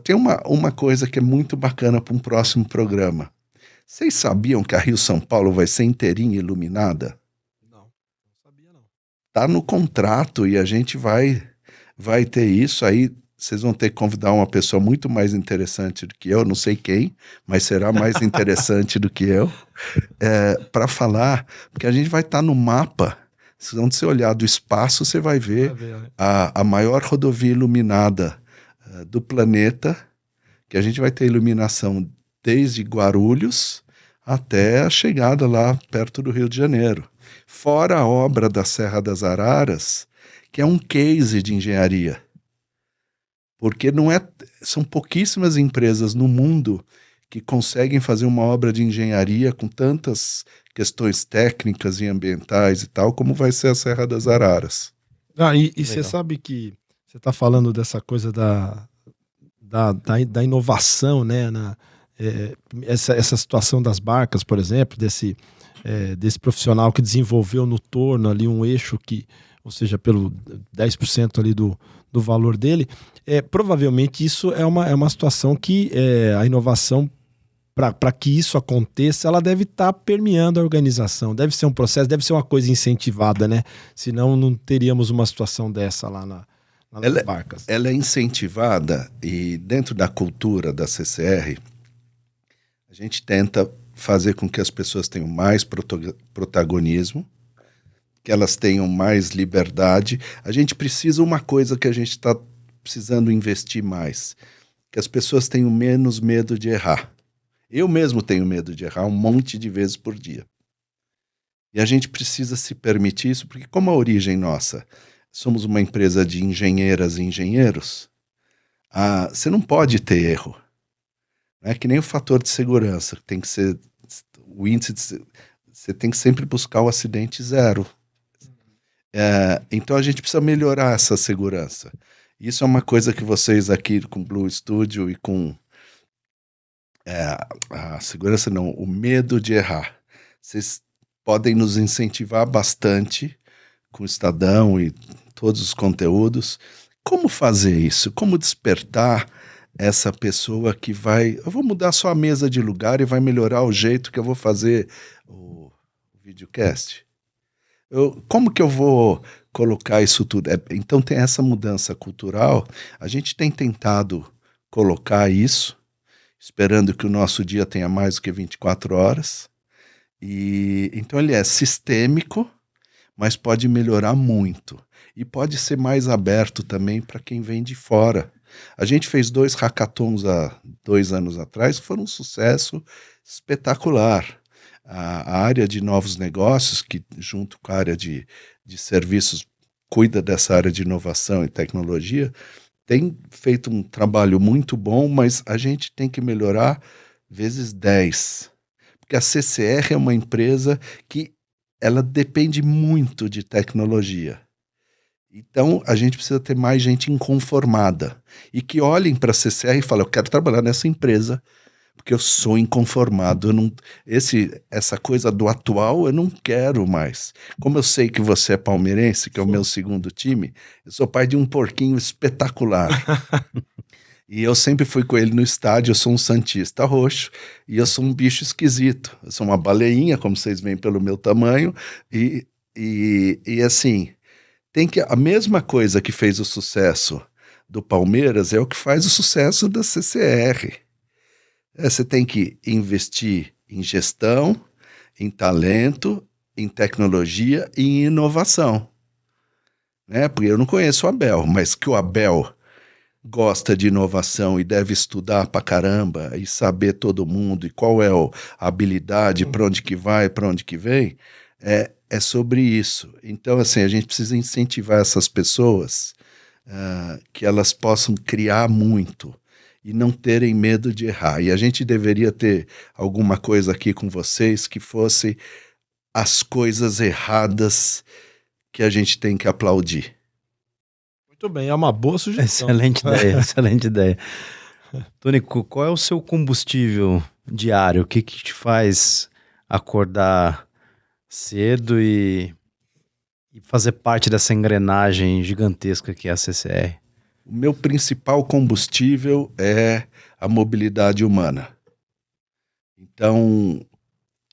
Speaker 2: Tem uma coisa que é muito bacana para um próximo programa. Vocês sabiam que a Rio-São Paulo vai ser inteirinha iluminada?
Speaker 1: Não sabia não.
Speaker 2: Está no contrato e a gente vai ter isso aí. Vocês vão ter que convidar uma pessoa muito mais interessante do que eu, não sei quem, mas será mais interessante do que eu, para falar, porque a gente vai estar no mapa. Se você olhar do espaço, você vai ver a maior rodovia iluminada do planeta, que a gente vai ter iluminação desde Guarulhos até a chegada lá perto do Rio de Janeiro. Fora a obra da Serra das Araras, que é um case de engenharia. Porque são pouquíssimas empresas no mundo que conseguem fazer uma obra de engenharia com tantas questões técnicas e ambientais e tal, como vai ser a Serra das Araras.
Speaker 1: E você sabe que você está falando dessa coisa da inovação, né? Essa situação das barcas, por exemplo, desse profissional que desenvolveu no torno ali um eixo que, ou seja, pelo 10% ali do valor dele, provavelmente isso é uma situação que a inovação, para que isso aconteça, ela deve estar permeando a organização, deve ser um processo, deve ser uma coisa incentivada, né? Senão não teríamos uma situação dessa lá nas barcas.
Speaker 2: Ela é incentivada e dentro da cultura da CCR, a gente tenta fazer com que as pessoas tenham mais protagonismo, que elas tenham mais liberdade. A gente precisa uma coisa que a gente está precisando investir mais, que as pessoas tenham menos medo de errar. Eu mesmo tenho medo de errar um monte de vezes por dia. E a gente precisa se permitir isso, porque como a origem nossa, somos uma empresa de engenheiras e engenheiros, você não pode ter erro. É que nem o fator de segurança, tem que ser o índice você tem que sempre buscar o acidente zero. Então a gente precisa melhorar essa segurança. Isso é uma coisa que vocês aqui com o Blue Studio e com a segurança não, o medo de errar, vocês podem nos incentivar bastante com o Estadão e todos os conteúdos. Como fazer isso? Como despertar essa pessoa que eu vou mudar só a mesa de lugar e vai melhorar o jeito que eu vou fazer o videocast? Como que eu vou colocar isso tudo? Então tem essa mudança cultural, a gente tem tentado colocar isso, esperando que o nosso dia tenha mais do que 24 horas, e então ele é sistêmico, mas pode melhorar muito, e pode ser mais aberto também para quem vem de fora. A gente fez 2 hackathons há 2 anos atrás, foram um sucesso espetacular. A área de novos negócios, que junto com a área de serviços cuida dessa área de inovação e tecnologia, tem feito um trabalho muito bom, mas a gente tem que melhorar vezes 10. Porque a CCR é uma empresa que ela depende muito de tecnologia. Então, a gente precisa ter mais gente inconformada e que olhem para a CCR e falem, eu quero trabalhar nessa empresa porque eu sou inconformado. Essa coisa do atual eu não quero mais. Como eu sei que você é palmeirense, que é o meu segundo time, eu sou pai de um porquinho espetacular. E eu sempre fui com ele no estádio, eu sou um santista roxo e eu sou um bicho esquisito. Eu sou uma baleinha, como vocês veem pelo meu tamanho, e assim... a mesma coisa que fez o sucesso do Palmeiras é o que faz o sucesso da CCR. Você tem que investir em gestão, em talento, em tecnologia e em inovação. Né? Porque eu não conheço o Abel, mas que o Abel gosta de inovação e deve estudar pra caramba e saber todo mundo e qual é a habilidade, para onde que vai, para onde que vem, é sobre isso. Então, assim, a gente precisa incentivar essas pessoas que elas possam criar muito e não terem medo de errar. E a gente deveria ter alguma coisa aqui com vocês que fosse as coisas erradas que a gente tem que aplaudir.
Speaker 1: Muito bem, é uma boa sugestão.
Speaker 3: Excelente ideia, excelente ideia. Tônico, qual é o seu combustível diário? O que te faz acordar cedo e fazer parte dessa engrenagem gigantesca que é a CCR?
Speaker 2: O meu principal combustível é a mobilidade humana. Então,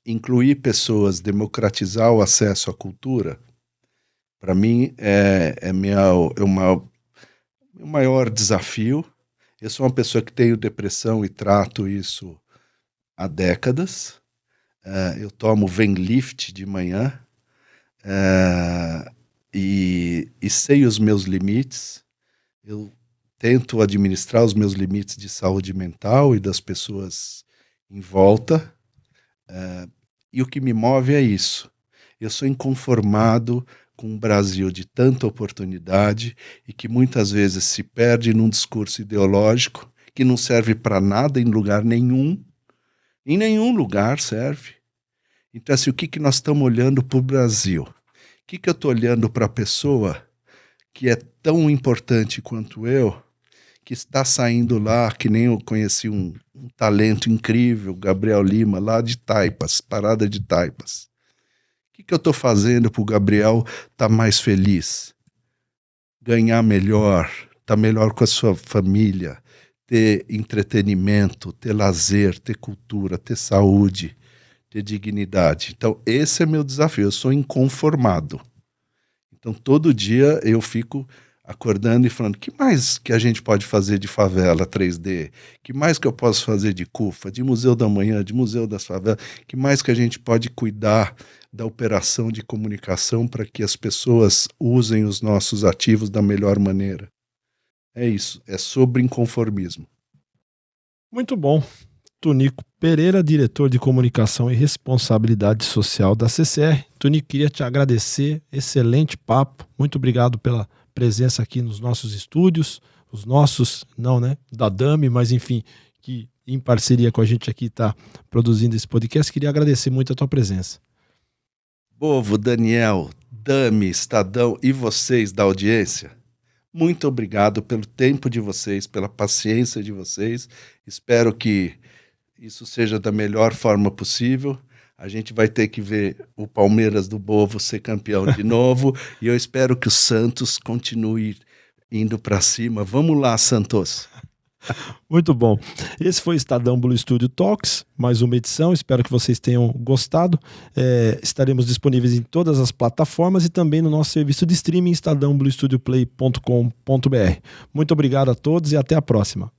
Speaker 2: incluir pessoas, democratizar o acesso à cultura, para mim é o maior desafio. Eu sou uma pessoa que tenho depressão e trato isso há décadas. Eu tomo Venlift de manhã e sei os meus limites. Eu tento administrar os meus limites de saúde mental e das pessoas em volta. E o que me move é isso. Eu sou inconformado com um Brasil de tanta oportunidade e que muitas vezes se perde num discurso ideológico que não serve para nada em lugar nenhum. Em nenhum lugar serve. Então, assim, o que nós estamos olhando para o Brasil? O que eu estou olhando para a pessoa que é tão importante quanto eu, que está saindo lá, que nem eu conheci um talento incrível, Gabriel Lima, lá de Taipas, Parada de Taipas. O que eu estou fazendo para o Gabriel estar mais feliz? Ganhar melhor, estar melhor com a sua família, ter entretenimento, ter lazer, ter cultura, ter saúde, ter dignidade. Então, esse é meu desafio. Eu sou inconformado. Então, todo dia eu fico acordando e falando, que mais que a gente pode fazer de favela 3D? Que mais que eu posso fazer de CUFA, de Museu da Manhã, de Museu das Favelas? Que mais que a gente pode cuidar da operação de comunicação para que as pessoas usem os nossos ativos da melhor maneira? É isso, é sobre inconformismo.
Speaker 1: Muito bom. Tunico Pereira, diretor de comunicação e responsabilidade social da CCR. Tunico, queria te agradecer, excelente papo, muito obrigado pela presença aqui nos nossos estúdios, os nossos, não, né, da Dami, mas enfim, que em parceria com a gente aqui está produzindo esse podcast. Queria agradecer muito a tua presença.
Speaker 2: Bovo, Daniel, Dami, Estadão e vocês da audiência, muito obrigado pelo tempo de vocês, pela paciência de vocês. Espero que isso seja da melhor forma possível. A gente vai ter que ver o Palmeiras do Bovo ser campeão de novo e eu espero que o Santos continue indo para cima. Vamos lá, Santos!
Speaker 1: Muito bom. Esse foi o Estadão Blue Studio Talks, mais uma edição. Espero que vocês tenham gostado. Estaremos disponíveis em todas as plataformas e também no nosso serviço de streaming estadãobluestudioplay.com.br. Muito obrigado a todos e até a próxima.